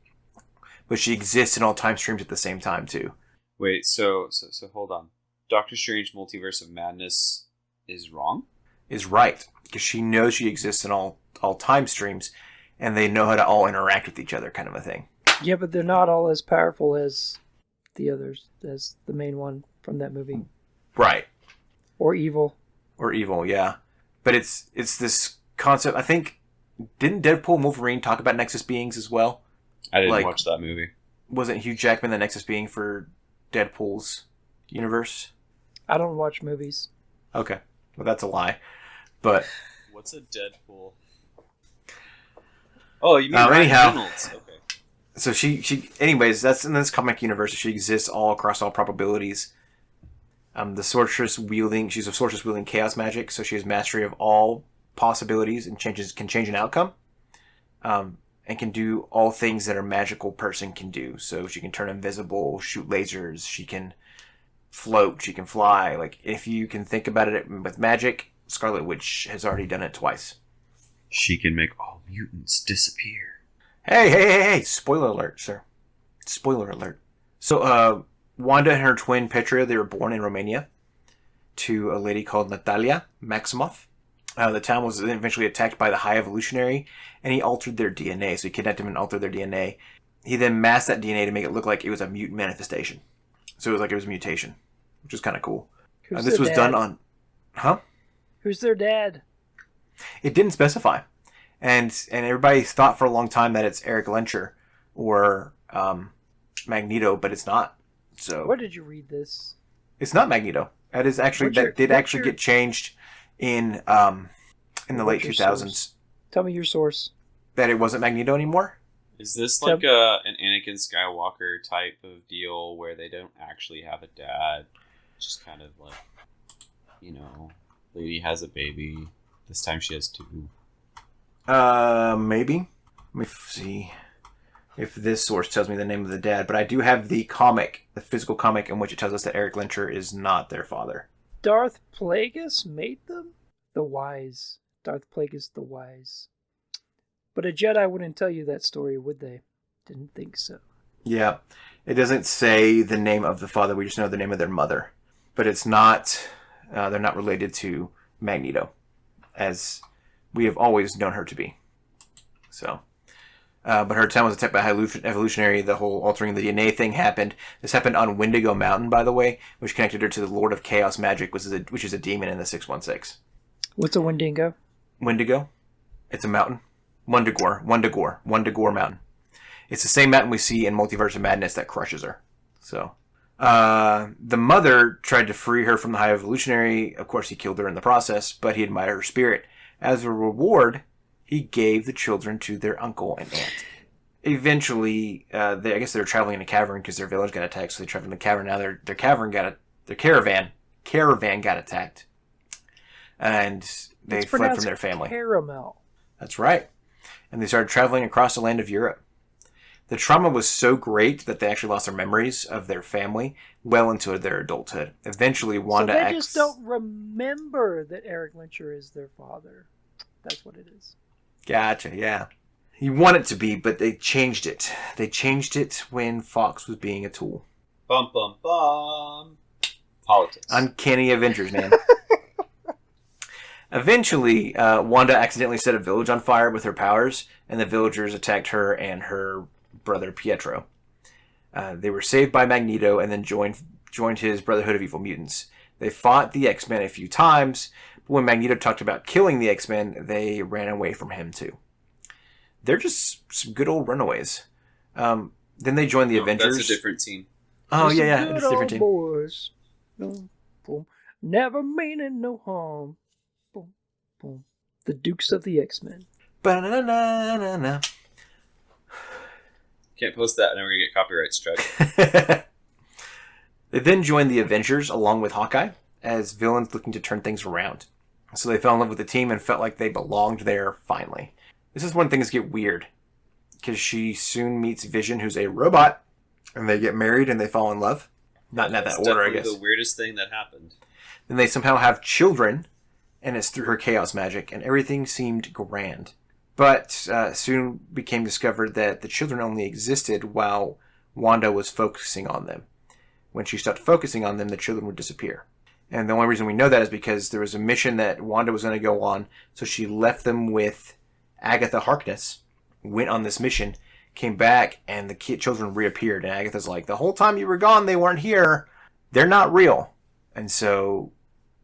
But she exists in all time streams at the same time, too. Wait, so hold on. Doctor Strange Multiverse of Madness is wrong? Is right. Because she knows she exists in all time streams, and they know how to all interact with each other, kind of a thing. Yeah, but they're not all as powerful as the others, as the main one from that movie. Right. Or evil. Or evil, yeah. But it's this concept, I think, didn't Deadpool and Wolverine talk about Nexus beings as well? I didn't watch that movie. Wasn't Hugh Jackman the Nexus being for Deadpool's universe? I don't watch movies. Okay. Well, that's a lie. But what's a Deadpool? Oh, you mean Ryan Reynolds. Okay. So she anyways, that's in this comic universe. She exists all across all probabilities. She's a sorceress wielding chaos magic, so she has mastery of all possibilities and can change an outcome. And can do all things that a magical person can do. So she can turn invisible, shoot lasers, she can float, she can fly. Like, if you can think about it with magic, Scarlet Witch has already done it twice. She can make all mutants disappear. Hey! Spoiler alert, sir. Spoiler alert. So, Wanda and her twin Petra, they were born in Romania to a lady called Natalia Maximoff. The town was eventually attacked by the High Evolutionary, and he altered their DNA. So he kidnapped them and altered their DNA. He then masked that DNA to make it look like it was a mutant manifestation. So it was like it was a mutation, which is kind of cool. This was done on... Huh? Who's their dad? It didn't specify. And everybody thought for a long time that it's Eric Lencher or Magneto, but it's not. So where did you read this? It's not Magneto. That is actually get changed in the late 2000s. Source? Tell me your source. That it wasn't Magneto anymore? Is this like an Anakin Skywalker type of deal where they don't actually have a dad? Just kind of like, lady has a baby. This time she has two. Maybe. Let me see if this source tells me the name of the dad. But I do have the comic, the physical comic, in which it tells us that Eric Lencher is not their father. Darth Plagueis made them? The Wise. Darth Plagueis the Wise. But a Jedi wouldn't tell you that story, would they? Didn't think so. Yeah. It doesn't say the name of the father. We just know the name of their mother. But it's not... they're not related to Magneto, as we have always known her to be. So... but her town was attacked by High Evolutionary. The whole altering the DNA thing happened. This happened on Wendigo Mountain, by the way, which connected her to the Lord of Chaos Magic, which is a demon in the 616. What's a Wendigo? Wendigo? It's a mountain. Wundagore Mountain. It's the same mountain we see in Multiverse of Madness that crushes her. So, the mother tried to free her from the High Evolutionary. Of course, he killed her in the process, but he admired her spirit. As a reward, he gave the children to their uncle and aunt. Eventually, I guess they were traveling in a cavern because their village got attacked, so they traveled in a cavern. Now their caravan got attacked, and they fled from their family. Caramel. That's right. And they started traveling across the land of Europe. The trauma was so great that they actually lost their memories of their family well into their adulthood. Eventually, Wanda... So they just don't remember that Eric Lencher is their father. That's what it is. Gotcha, yeah. You want it to be, but they changed it. They changed it when Fox was being a tool. Bum, bum, bum. Politics. Uncanny Avengers, man. Eventually, Wanda accidentally set a village on fire with her powers, and the villagers attacked her and her brother Pietro. They were saved by Magneto and then joined his Brotherhood of Evil Mutants. They fought the X-Men a few times, but when Magneto talked about killing the X-Men, they ran away from him too. They're just some good old runaways. Then they joined the Avengers. That's a different team. Oh, yeah, it's a different team. Boys. Never meaning no harm. Boom, boom. The Dukes of the X-Men. Ba-na-na-na-na-na. Can't post that, and then we're going to get copyright strike. They then joined the Avengers along with Hawkeye as villains looking to turn things around. So they fell in love with the team and felt like they belonged there finally. This is when things get weird, because she soon meets Vision, who's a robot, and they get married and they fall in love. Not in that order, I guess. The weirdest thing that happened. Then they somehow have children, and it's through her chaos magic, and everything seemed grand. But soon became discovered that the children only existed while Wanda was focusing on them. When she stopped focusing on them, the children would disappear. And the only reason we know that is because there was a mission that Wanda was going to go on, so she left them with Agatha Harkness, went on this mission, came back, and the children reappeared. And Agatha's like, the whole time you were gone, they weren't here. They're not real. And so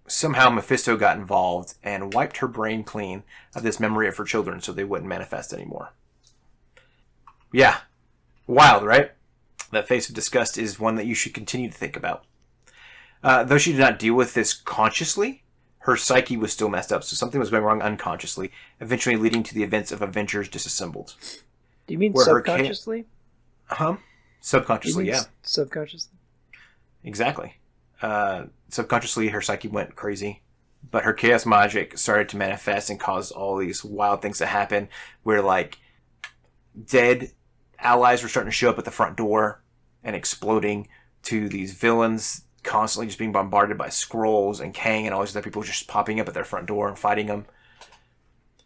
somehow Mephisto got involved and wiped her brain clean of this memory of her children so they wouldn't manifest anymore. Yeah. Wild, right? That face of disgust is one that you should continue to think about. Though she did not deal with this consciously, her psyche was still messed up, so something was going wrong unconsciously, eventually leading to the events of Avengers Disassembled. Do you mean subconsciously? Subconsciously, yeah. Subconsciously? Exactly. Subconsciously, her psyche went crazy, but her chaos magic started to manifest and cause all these wild things to happen, where, like, dead allies were starting to show up at the front door and exploding, to these villains constantly just being bombarded by Skrulls and Kang and all these other people just popping up at their front door and fighting them.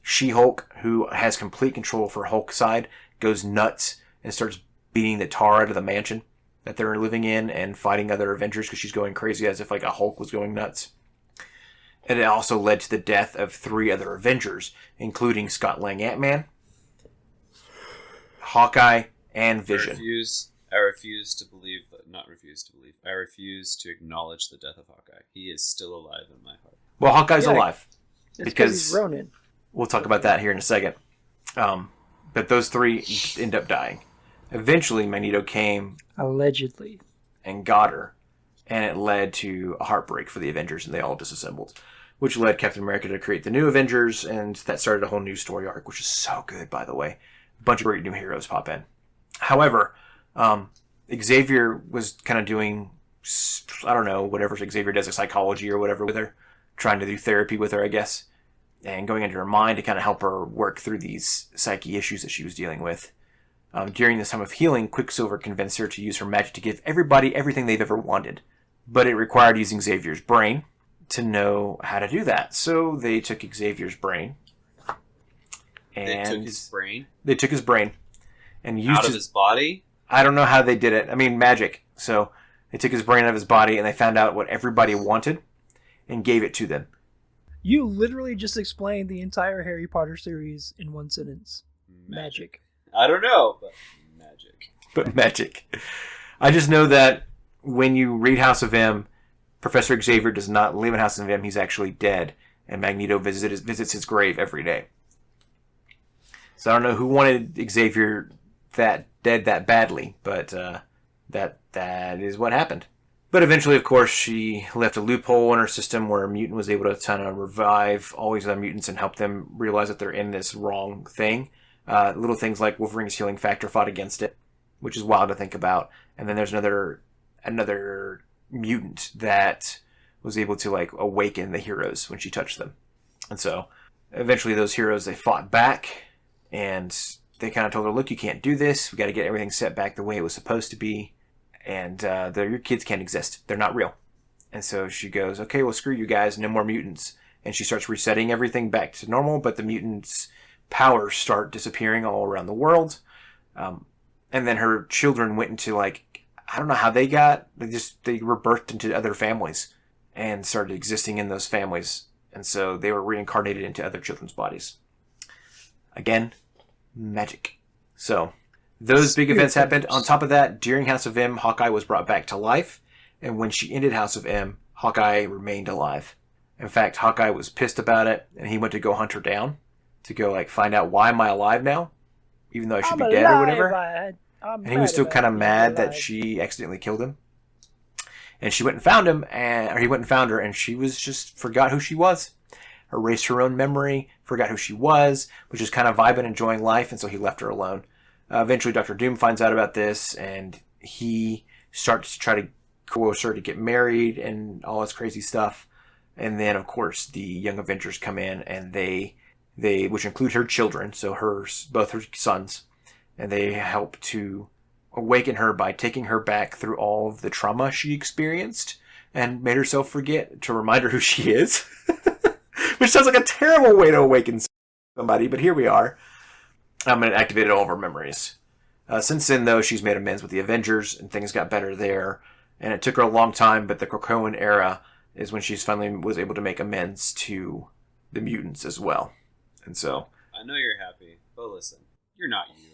She-Hulk, who has complete control for Hulk side, goes nuts and starts beating the tar out of the mansion that they're living in and fighting other Avengers because she's going crazy as if like a Hulk was going nuts. And it also led to the death of 3 other Avengers, including Scott Lang Ant-Man, Hawkeye, and Vision. I refuse to acknowledge the death of Hawkeye. He is still alive in my heart. Well, Hawkeye's alive. Because he's Ronin. We'll talk about that here in a second. But those 3 end up dying. Eventually, Magneto came... Allegedly. And got her. And it led to a heartbreak for the Avengers, and they all disassembled. Which led Captain America to create the new Avengers, and that started a whole new story arc, which is so good, by the way. A bunch of great new heroes pop in. However, Xavier was kind of doing, I don't know, whatever Xavier does, like psychology or whatever with her. Trying to do therapy with her, I guess. And going into her mind to kind of help her work through these psyche issues that she was dealing with. During this time of healing, Quicksilver convinced her to use her magic to give everybody everything they've ever wanted. But it required using Xavier's brain to know how to do that. So they took Xavier's brain. And they took his brain? They took his brain. And used out of his body? I don't know how they did it. I mean, magic. So they took his brain out of his body and they found out what everybody wanted and gave it to them. You literally just explained the entire Harry Potter series in one sentence. Magic. I don't know, but magic. But magic. I just know that when you read House of M, Professor Xavier does not live in House of M. He's actually dead. And Magneto visits his grave every day. So I don't know who wanted Xavier dead that badly, but that is what happened. But eventually, of course, she left a loophole in her system where a mutant was able to kind of revive all these other mutants and help them realize that they're in this wrong thing. Little things like Wolverine's healing factor fought against it, which is wild to think about. And then there's another mutant that was able to like awaken the heroes when she touched them. And so eventually those heroes, they fought back and they kind of told her, look, you can't do this. We got to get everything set back the way it was supposed to be. And your kids can't exist. They're not real. And so she goes, okay, well, screw you guys. No more mutants. And she starts resetting everything back to normal, but the mutants' powers start disappearing all around the world. And then her children went into like, I don't know how they were birthed into other families and started existing in those families. And so they were reincarnated into other children's bodies. Again, magic. So those big events happened. On top of that, during House of M, Hawkeye was brought back to life. And when she ended House of M, Hawkeye remained alive. In fact, Hawkeye was pissed about it, and he went to go hunt her down to go like find out why am I alive now, even though I should be dead or whatever. And he was still kind of mad that she accidentally killed him. And she went and found him, or he went and found her, and she was just forgot who she was. Erased her own memory, forgot who she was, was just kind of vibing, enjoying life, and so he left her alone. Eventually, Dr. Doom finds out about this, and he starts to try to coerce her to get married and all this crazy stuff. And then, of course, the Young Avengers come in, and they which include her children, so both her sons, and they help to awaken her by taking her back through all of the trauma she experienced and made herself forget to remind her who she is. Which sounds like a terrible way to awaken somebody, but here we are. I'm going to activate all of her memories. Since then, though, she's made amends with the Avengers, and things got better there. And it took her a long time, but the Krakoan era is when she finally was able to make amends to the mutants as well. And so... I know you're happy, but listen, you're not you.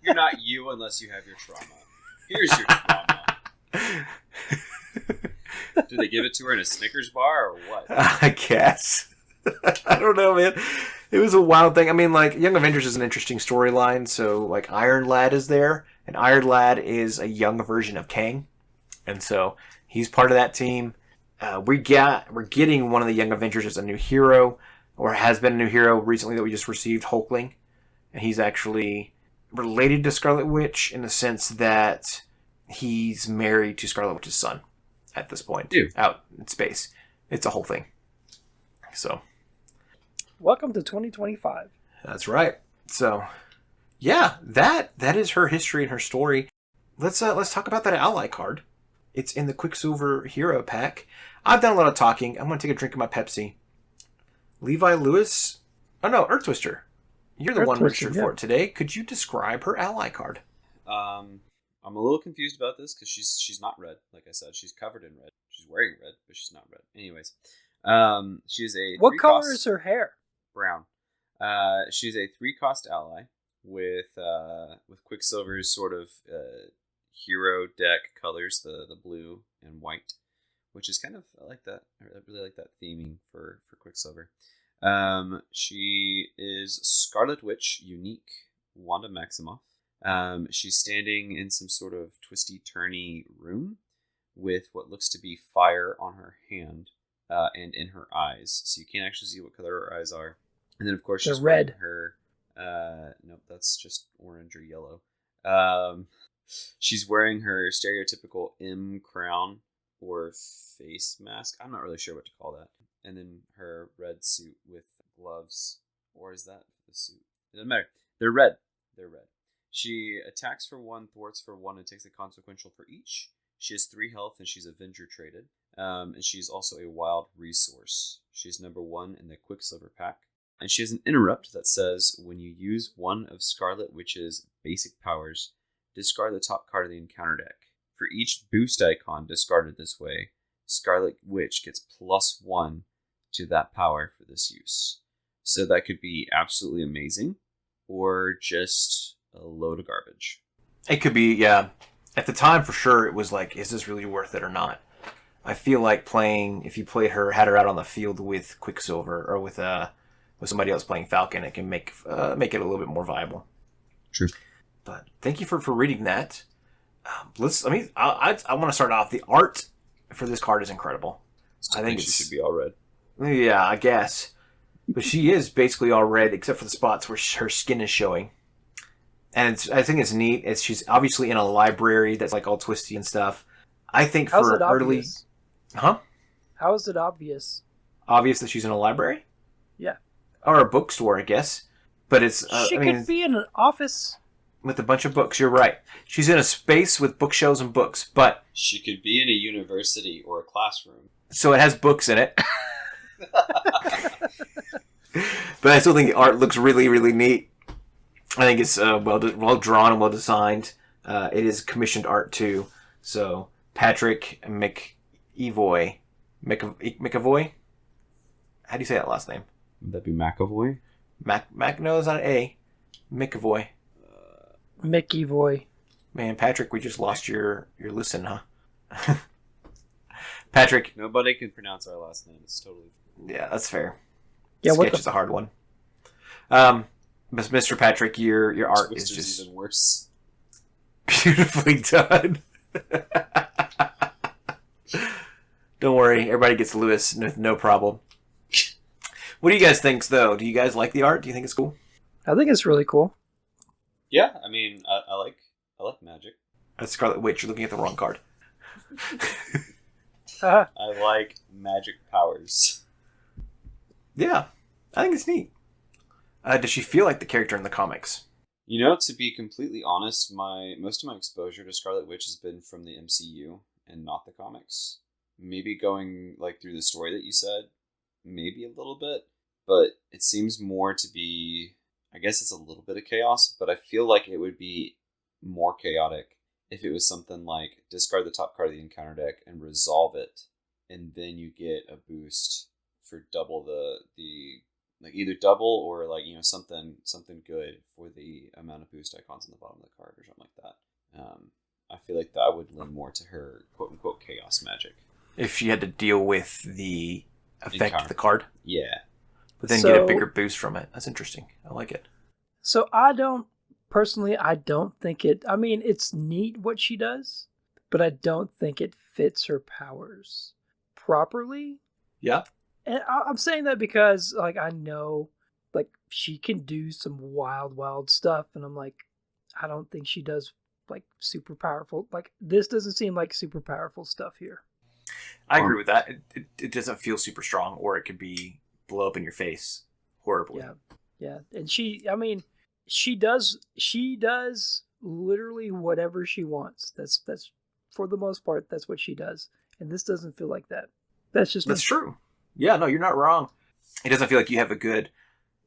You're not you unless you have your trauma. Here's your trauma. Did they give it to her in a Snickers bar or what? I guess. I don't know, man. It was a wild thing. I mean, like, Young Avengers is an interesting storyline. So, like, Iron Lad is there. And Iron Lad is a young version of Kang. And so, he's part of that team. We're getting one of the Young Avengers as a new hero. Or has been a new hero recently that we just received, Hulkling. And he's actually related to Scarlet Witch in the sense that he's married to Scarlet Witch's son at this point. Ew. Out in space. It's a whole thing. So... Welcome to 2025. That's right. So, yeah, that is her history and her story. Let's talk about that ally card. It's in the Quicksilver Hero Pack. I've done a lot of talking. I'm going to take a drink of my Pepsi. Levi Lewis, Oh no, Earth Twister. You're the Earth one Twister, registered yeah. for it today. Could you describe her ally card? I'm a little confused about this because she's not red. Like I said, she's covered in red. She's wearing red, but she's not red. Anyways, she is a What color is her hair? brown. She's a 3-cost ally with Quicksilver's sort of hero deck colors, the blue and white, which is kind of I like that. I really like that theming for Quicksilver. She is Scarlet Witch, unique Wanda Maximoff. She's standing in some sort of twisty-turny room with what looks to be fire on her hand and in her eyes. So you can't actually see what color her eyes are. And then, of course, she's red. wearing her... nope, that's just orange or yellow. She's wearing her stereotypical M crown or face mask. I'm not really sure what to call that. And then her red suit with gloves. Or is that the suit? It doesn't matter. They're red. They're red. She attacks for 1, thwarts for 1, and takes a consequential for each. She has 3 health, and she's Avenger traded. And she's also a wild resource. She's number 1 in the Quicksilver pack. And she has an interrupt that says, when you use one of Scarlet Witch's basic powers, discard the top card of the encounter deck. For each boost icon discarded this way, Scarlet Witch gets +1 to that power for this use. So that could be absolutely amazing, or just a load of garbage. It could be, yeah. At the time, for sure, it was like, is this really worth it or not? I feel like if you had her out on the field with Quicksilver or with somebody else playing Falcon, it can make it a little bit more viable. True. But thank you for reading that. I want to start off. The art for this card is incredible. I think she should be all red. Yeah, I guess. But she is basically all red, except for the spots where her skin is showing. And I think it's neat. She's obviously in a library that's like all twisty and stuff. I think How's for it early... obvious? Huh? How is it obvious? Obvious that she's in a library? Yeah. Or a bookstore, I guess. But it's... She could be in an office. With a bunch of books, you're right. She's in a space with bookshelves and books, but... She could be in a university or a classroom. So it has books in it. But I still think the art looks really, really neat. I think it's well drawn and well designed. It is commissioned art too. So Patrick McEvoy. How do you say that last name? Would that be McAvoy? No, it's not an A. McEvoy. Mickey Voy. Man, Patrick, we just lost your listen, huh? Patrick. Nobody can pronounce our last name. It's totally... Yeah, that's fair. Yeah, Sketch is a hard one. Mr. Patrick, your art is just even worse. Beautifully done. Don't worry, everybody gets Lewis, no problem. What do you guys think, though? Do you guys like the art? Do you think it's cool? I think it's really cool. Yeah, I mean, I like magic. That's Scarlet Witch. You're looking at the wrong card. I like magic powers. Yeah, I think it's neat. Does she feel like the character in the comics? You know, to be completely honest, most of my exposure to Scarlet Witch has been from the MCU and not the comics. Maybe going through the story that you said, maybe a little bit, but it seems more to be, I guess it's a little bit of chaos, but I feel like it would be more chaotic if it was something like discard the top card of the encounter deck and resolve it, and then you get a boost for double the either double or something good for the amount of boost icons on the bottom of the card or something like that. I feel like that would lend more to her quote unquote chaos magic. If she had to deal with the effect of the card? Yeah. But then get a bigger boost from it. That's interesting. I like it. So I don't think it... I mean, it's neat what she does, but I don't think it fits her powers properly. Yeah. And I'm saying that because, I know, she can do some wild stuff, and I'm like, I don't think she does, super powerful. This doesn't seem like super powerful stuff here. I agree with that. It doesn't feel super strong, or it could be blow up in your face horribly. Yeah. And she does literally whatever she wants. That's for the most part, that's what she does. And this doesn't feel like that. That's true. Yeah, no, you're not wrong. It doesn't feel like you have a good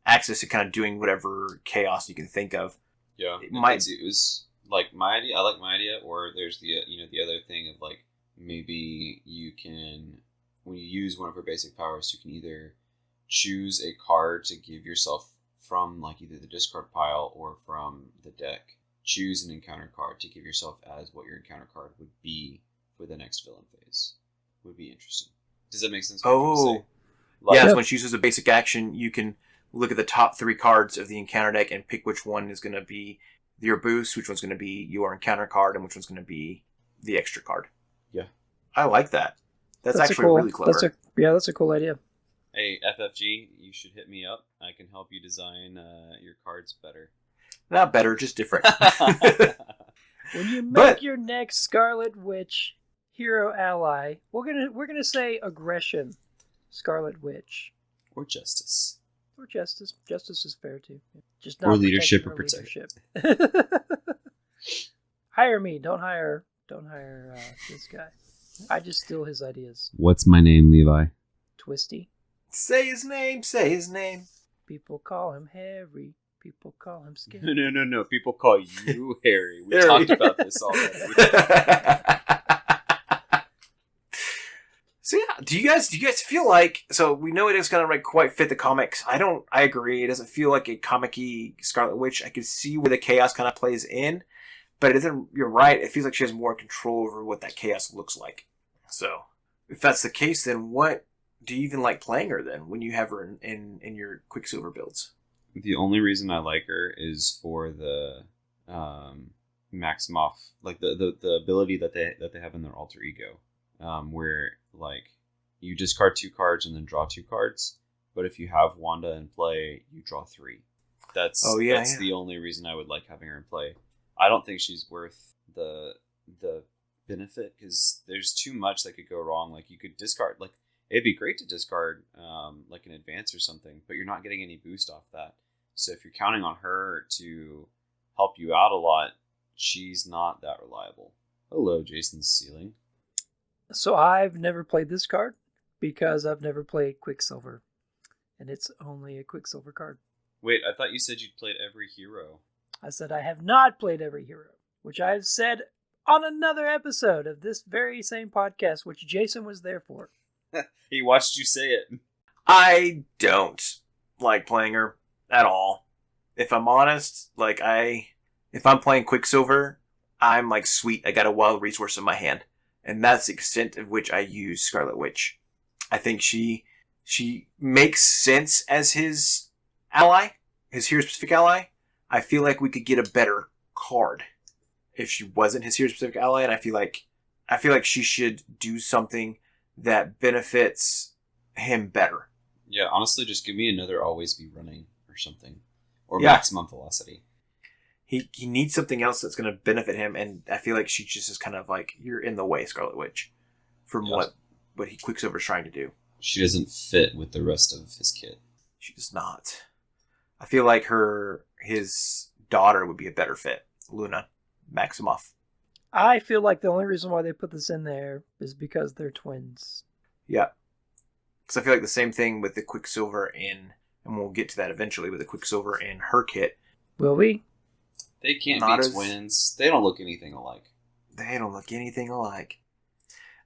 access to kind of doing whatever chaos you can think of. Yeah, it might. It was like my idea. I like my idea. Or there's the the other thing of like maybe you can, when you use one of her basic powers, you can either choose a card to give yourself from like either the discard pile or from the deck. Choose an encounter card to give yourself as what your encounter card would be for the next villain phase. Would be interesting. Does that make sense? Oh, like, yeah. When she uses a basic action, you can look at the top 3 cards of the encounter deck and pick which one is going to be your boost, which one's going to be your encounter card, and which one's going to be the extra card. Yeah, I like that. That's actually really clever. That's a cool idea. Hey, FFG, you should hit me up. I can help you design your cards better. Not better, just different. When you make your next Scarlet Witch hero ally, we're gonna say aggression, Scarlet Witch, or justice, or justice. Justice is fair too. Just not or leadership or protection. Hire me. Don't hire this guy. I just steal his ideas. What's my name, Levi? Twisty. Say his name. Say his name. People call him Harry. People call him Scary. No. People call you Harry. We talked about this already. So yeah, do you guys feel like, so we know it is going to like quite fit the comics. I agree. It doesn't feel like a comic-y Scarlet Witch. I can see where the chaos kind of plays in, but it isn't. You're right. It feels like she has more control over what that chaos looks like. So if that's the case, then what do you even like playing her then when you have her in your Quicksilver builds? The only reason I like her is for the Maximoff, like the ability that they have in their alter ego, where like you discard 2 cards and then draw 2 cards, but if you have Wanda in play, you draw 3. That's the only reason I would like having her in play. I don't think she's worth the benefit because there's too much that could go wrong. Like you could discard, like it'd be great to discard like an advance or something, but you're not getting any boost off that. So if you're counting on her to help you out a lot, she's not that reliable. Hello, Jason's ceiling. So I've never played this card because I've never played Quicksilver, and it's only a Quicksilver card. Wait, I thought you said you'd played every hero. I said I have not played every hero, which I have said on another episode of this very same podcast, which Jason was there for. He watched you say it. I don't like playing her at all. If I'm honest, like if I'm playing Quicksilver, I'm like, sweet, I got a wild resource in my hand. And that's the extent of which I use Scarlet Witch. I think she makes sense as his ally, his hero-specific ally. I feel like we could get a better card if she wasn't his hero-specific ally, and I feel like she should do something that benefits him better. Yeah, honestly, just give me another Always Be Running or something. Or Maximum Velocity. He needs something else that's going to benefit him, and I feel like she just is kind of like, you're in the way, Scarlet Witch, from what Quicksilver's trying to do. She doesn't fit with the rest of his kit. She does not. I feel like his daughter would be a better fit, Luna Maximoff. I feel like the only reason why they put this in there is because they're twins. Yeah. Because I feel like the same thing with the Quicksilver and we'll get to that eventually, with the Quicksilver in her kit. Will we? They can't be twins. They don't look anything alike. They don't look anything alike.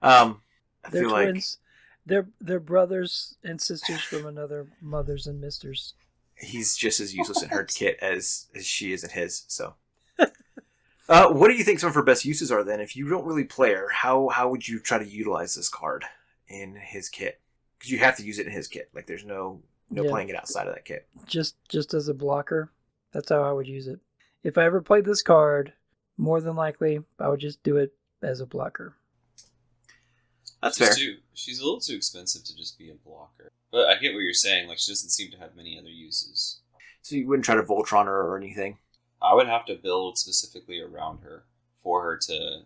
I they're feel twins. They're brothers and sisters from another mothers and misters. He's just as useless in her kit as she is in his. So, what do you think some of her best uses are then? If you don't really play her, how would you try to utilize this card in his kit? Because you have to use it in his kit. Like there's no playing it outside of that kit. Just as a blocker. That's how I would use it. If I ever played this card, more than likely I would just do it as a blocker. That's fair. She's a little too expensive to just be a blocker. But I get what you're saying. Like, she doesn't seem to have many other uses. So you wouldn't try to Voltron her or anything? I would have to build specifically around her for her to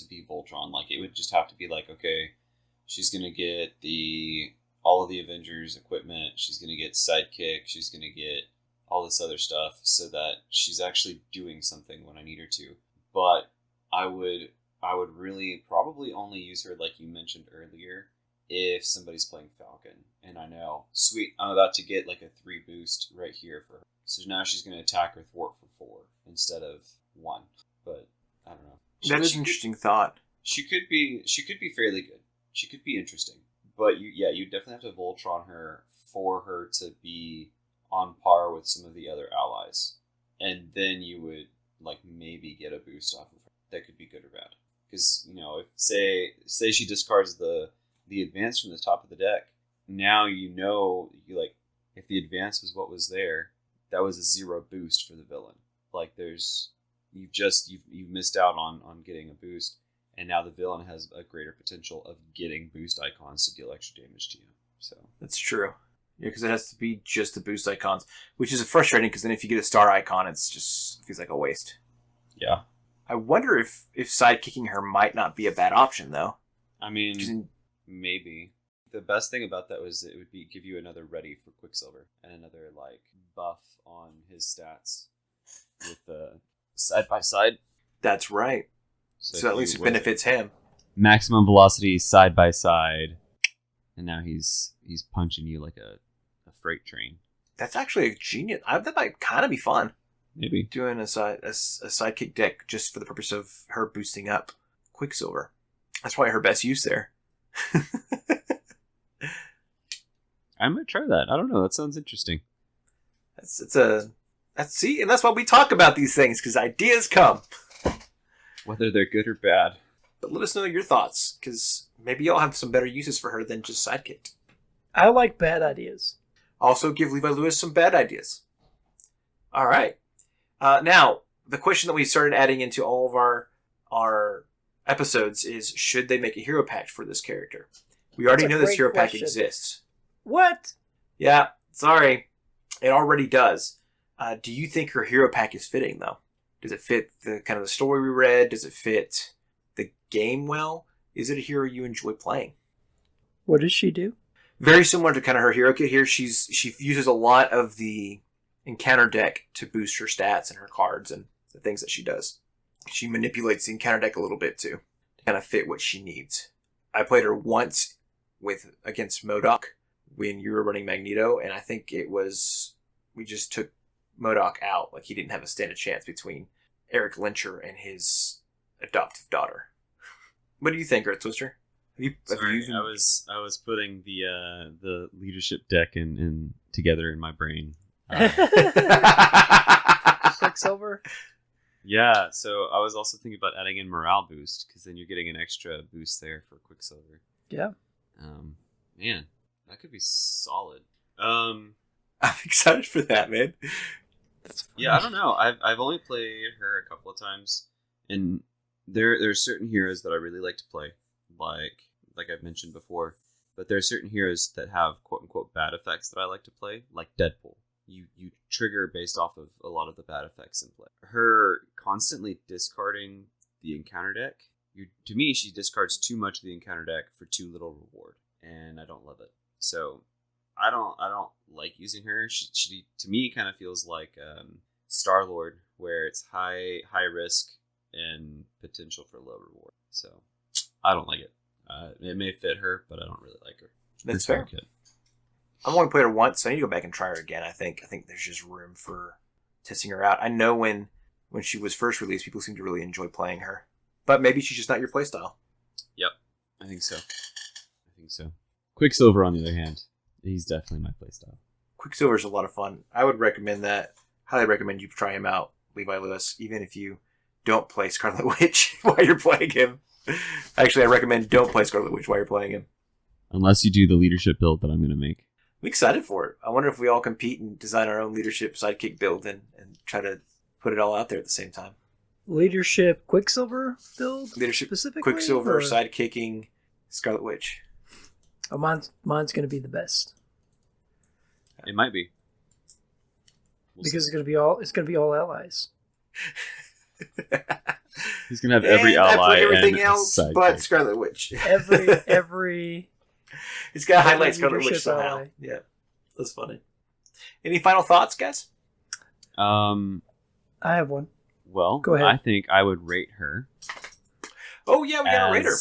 be Voltron. Like, it would just have to be like, okay, she's going to get all of the Avengers equipment. She's going to get Sidekicked. She's going to get all this other stuff so that she's actually doing something when I need her to. But I would really probably only use her, like you mentioned earlier, if somebody's playing Falcon, and I know, sweet, I'm about to get like a 3 boost right here for her. So now she's going to attack or thwart for 4 instead of 1. But I don't know. That is an interesting thought. She could be fairly good. She could be interesting. But you definitely have to Voltron her for her to be on par with some of the other allies. And then you would like maybe get a boost off of her. That could be good or bad. Because, if say she discards the advance from the top of the deck, now if the advance was what was there, that was a 0 boost for the villain. Like you've missed out on getting a boost, and now the villain has a greater potential of getting boost icons to deal extra damage to you. So that's true. Yeah, because it has to be just the boost icons, which is frustrating because then if you get a star icon, it feels like a waste. Yeah. I wonder if sidekicking her might not be a bad option, though. I mean, maybe. The best thing about that was it would give you another ready for Quicksilver and another like buff on his stats with the side by side. That's right. So at least it benefits him. Maximum velocity side by side, and now he's punching you like a freight train. That's actually a genius. That might kind of be fun. Maybe doing a sidekick deck just for the purpose of her boosting up Quicksilver. That's probably her best use there. I might try that. I don't know. That sounds interesting. And that's why we talk about these things, because ideas come. Whether they're good or bad. But let us know your thoughts, because maybe y'all have some better uses for her than just sidekicked. I like bad ideas. Also give Levi Lewis some bad ideas. All right. Now, the question that we started adding into all of our episodes is, should they make a hero pack for this character? We already know this hero pack exists. What? Yeah, sorry. It already does. Do you think her hero pack is fitting, though? Does it fit the kind of the story we read? Does it fit the game well? Is it a hero you enjoy playing? What does she do? Very similar to kind of her hero kit here. She uses a lot of the encounter deck to boost her stats and her cards and the things that she does. She manipulates the encounter deck a little bit too, to kind of fit what she needs. I played her once against MODOK when you were running Magneto, and I think we just took MODOK out. Like, he didn't have a stand a chance between Eric Lyncher and his adoptive daughter. What do you think, Earth Twister? I was putting the leadership deck in together in my brain. Quicksilver? Yeah, so I was also thinking about adding in morale boost, because then you're getting an extra boost there for Quicksilver. Yeah. Man, that could be solid. I'm excited for that, man. Yeah, I don't know. I've only played her a couple of times, and there's certain heroes that I really like to play, like I've mentioned before. But there are certain heroes that have quote unquote bad effects that I like to play, like Deadpool. You trigger based off of a lot of the bad effects in play. Her constantly discarding the encounter deck. To me, she discards too much of the encounter deck for too little reward, and I don't love it. So I don't like using her. She to me kind of feels like Star-Lord, where it's high risk and potential for low reward. So I don't like it. It may fit her, but I don't really like her. That's fair. I've only played her once, so I need to go back and try her again. I think there's just room for testing her out. I know when she was first released, people seemed to really enjoy playing her. But maybe she's just not your playstyle. Yep. I think so. Quicksilver, on the other hand, he's definitely my playstyle. Quicksilver's a lot of fun. I would recommend that. Highly recommend you try him out, Levi Lewis, even if you don't play Scarlet Witch while you're playing him. Actually, I recommend don't play Scarlet Witch while you're playing him. Unless you do the leadership build that I'm going to make. I'm excited for it. I wonder if we all compete and design our own leadership sidekick build and try to put it all out there at the same time. Leadership Quicksilver build? Leadership specifically? Quicksilver, sidekicking, Scarlet Witch. Oh, mine's going to be the best. It might be. Because it's going to be all allies. He's going to have every ally everything and else but Scarlet Witch. Every He's got to highlight Scarlet Witch somehow. ally. Yeah, that's funny. Any final thoughts, guys? I have one. Well, go ahead. I think I would rate her. Oh yeah, we got to rate her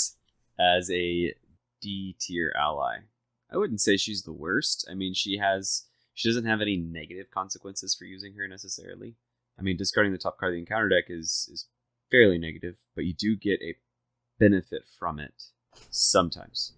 as a D tier ally. I wouldn't say she's the worst. I mean, she doesn't have any negative consequences for using her necessarily. I mean, discarding the top card of the encounter deck is fairly negative, but you do get a benefit from it sometimes.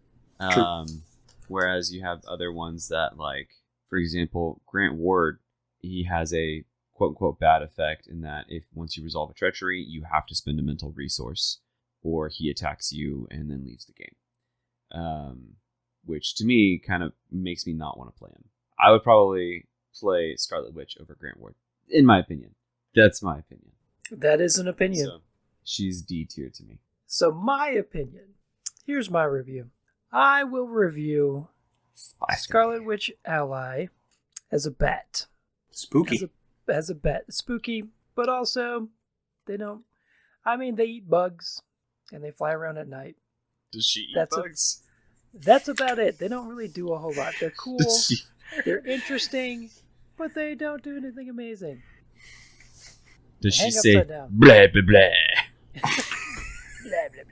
Whereas you have other ones that, like, for example, Grant Ward, he has a quote-unquote bad effect in that if once you resolve a treachery, you have to spend a mental resource, or he attacks you and then leaves the game. Which to me kind of makes me not want to play him. I would probably play Scarlet Witch over Grant Ward, in my opinion. That's my opinion. That is an opinion. So, she's D tier to me. So my opinion, here's my review. I will review Scarlet Witch Ally as a bat. Spooky. As a bat. Spooky, but also they eat bugs and they fly around at night. Does she eat bugs? That's about it. They don't really do a whole lot. They're cool. They're interesting, but they don't do anything amazing. Does she say blah, blah, blah? Blah, blah,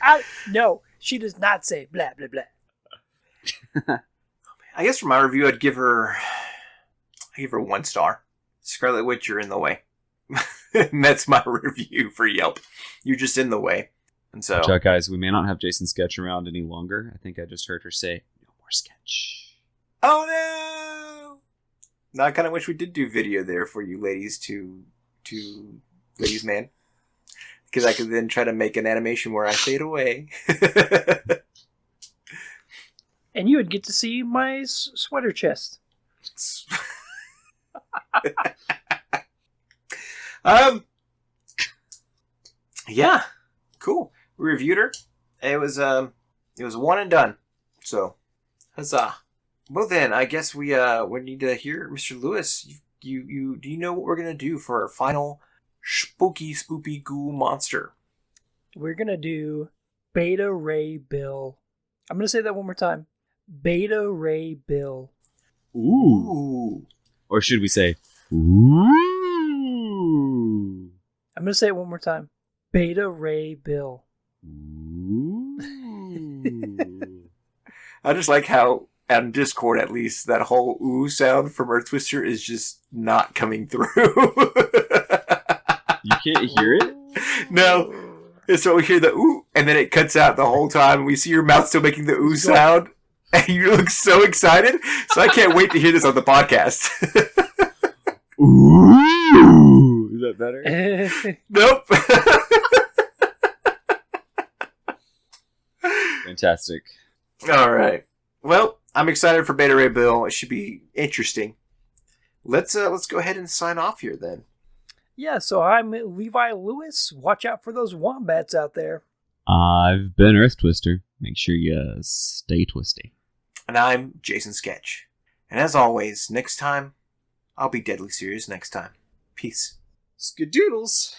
blah. No, she does not say blah, blah, blah. I guess for my review, I'd give her 1 star. Scarlet Witch, you're in the way. And that's my review for Yelp. You're just in the way. And so, watch out, guys. We may not have Jason Sketch around any longer. I think I just heard her say, "No more Sketch." Oh no! Now I kind of wish we did do video there for you ladies to ladies man, because I could then try to make an animation where I fade away. And you would get to see my sweater chest. Yeah, cool. We reviewed her. It was one and done. So, huzzah! Well then, I guess we need to hear Mr. Lewis. You do you know what we're gonna do for our final spooky spoopy ghoul monster? We're gonna do Beta Ray Bill. I'm gonna say that one more time. Beta Ray Bill. Ooh. Or should we say, ooh? I'm gonna say it one more time. Beta Ray Bill. Ooh. I just like how, on Discord at least, that whole ooh sound from Earth Twister is just not coming through. You can't hear it? No. And so we hear the ooh, and then it cuts out the whole time. We see your mouth still making the ooh sound, and you look so excited. So I can't wait to hear this on the podcast. Ooh. Is that better? Nope. Fantastic. All right. Well, I'm excited for Beta Ray Bill. It should be interesting. Let's go ahead and sign off here then. Yeah, so I'm Levi Lewis. Watch out for those wombats out there. I've been Earth Twister. Make sure you stay twisty. And I'm Jason Sketch. And as always, next time, I'll be deadly serious next time. Peace. Skadoodles.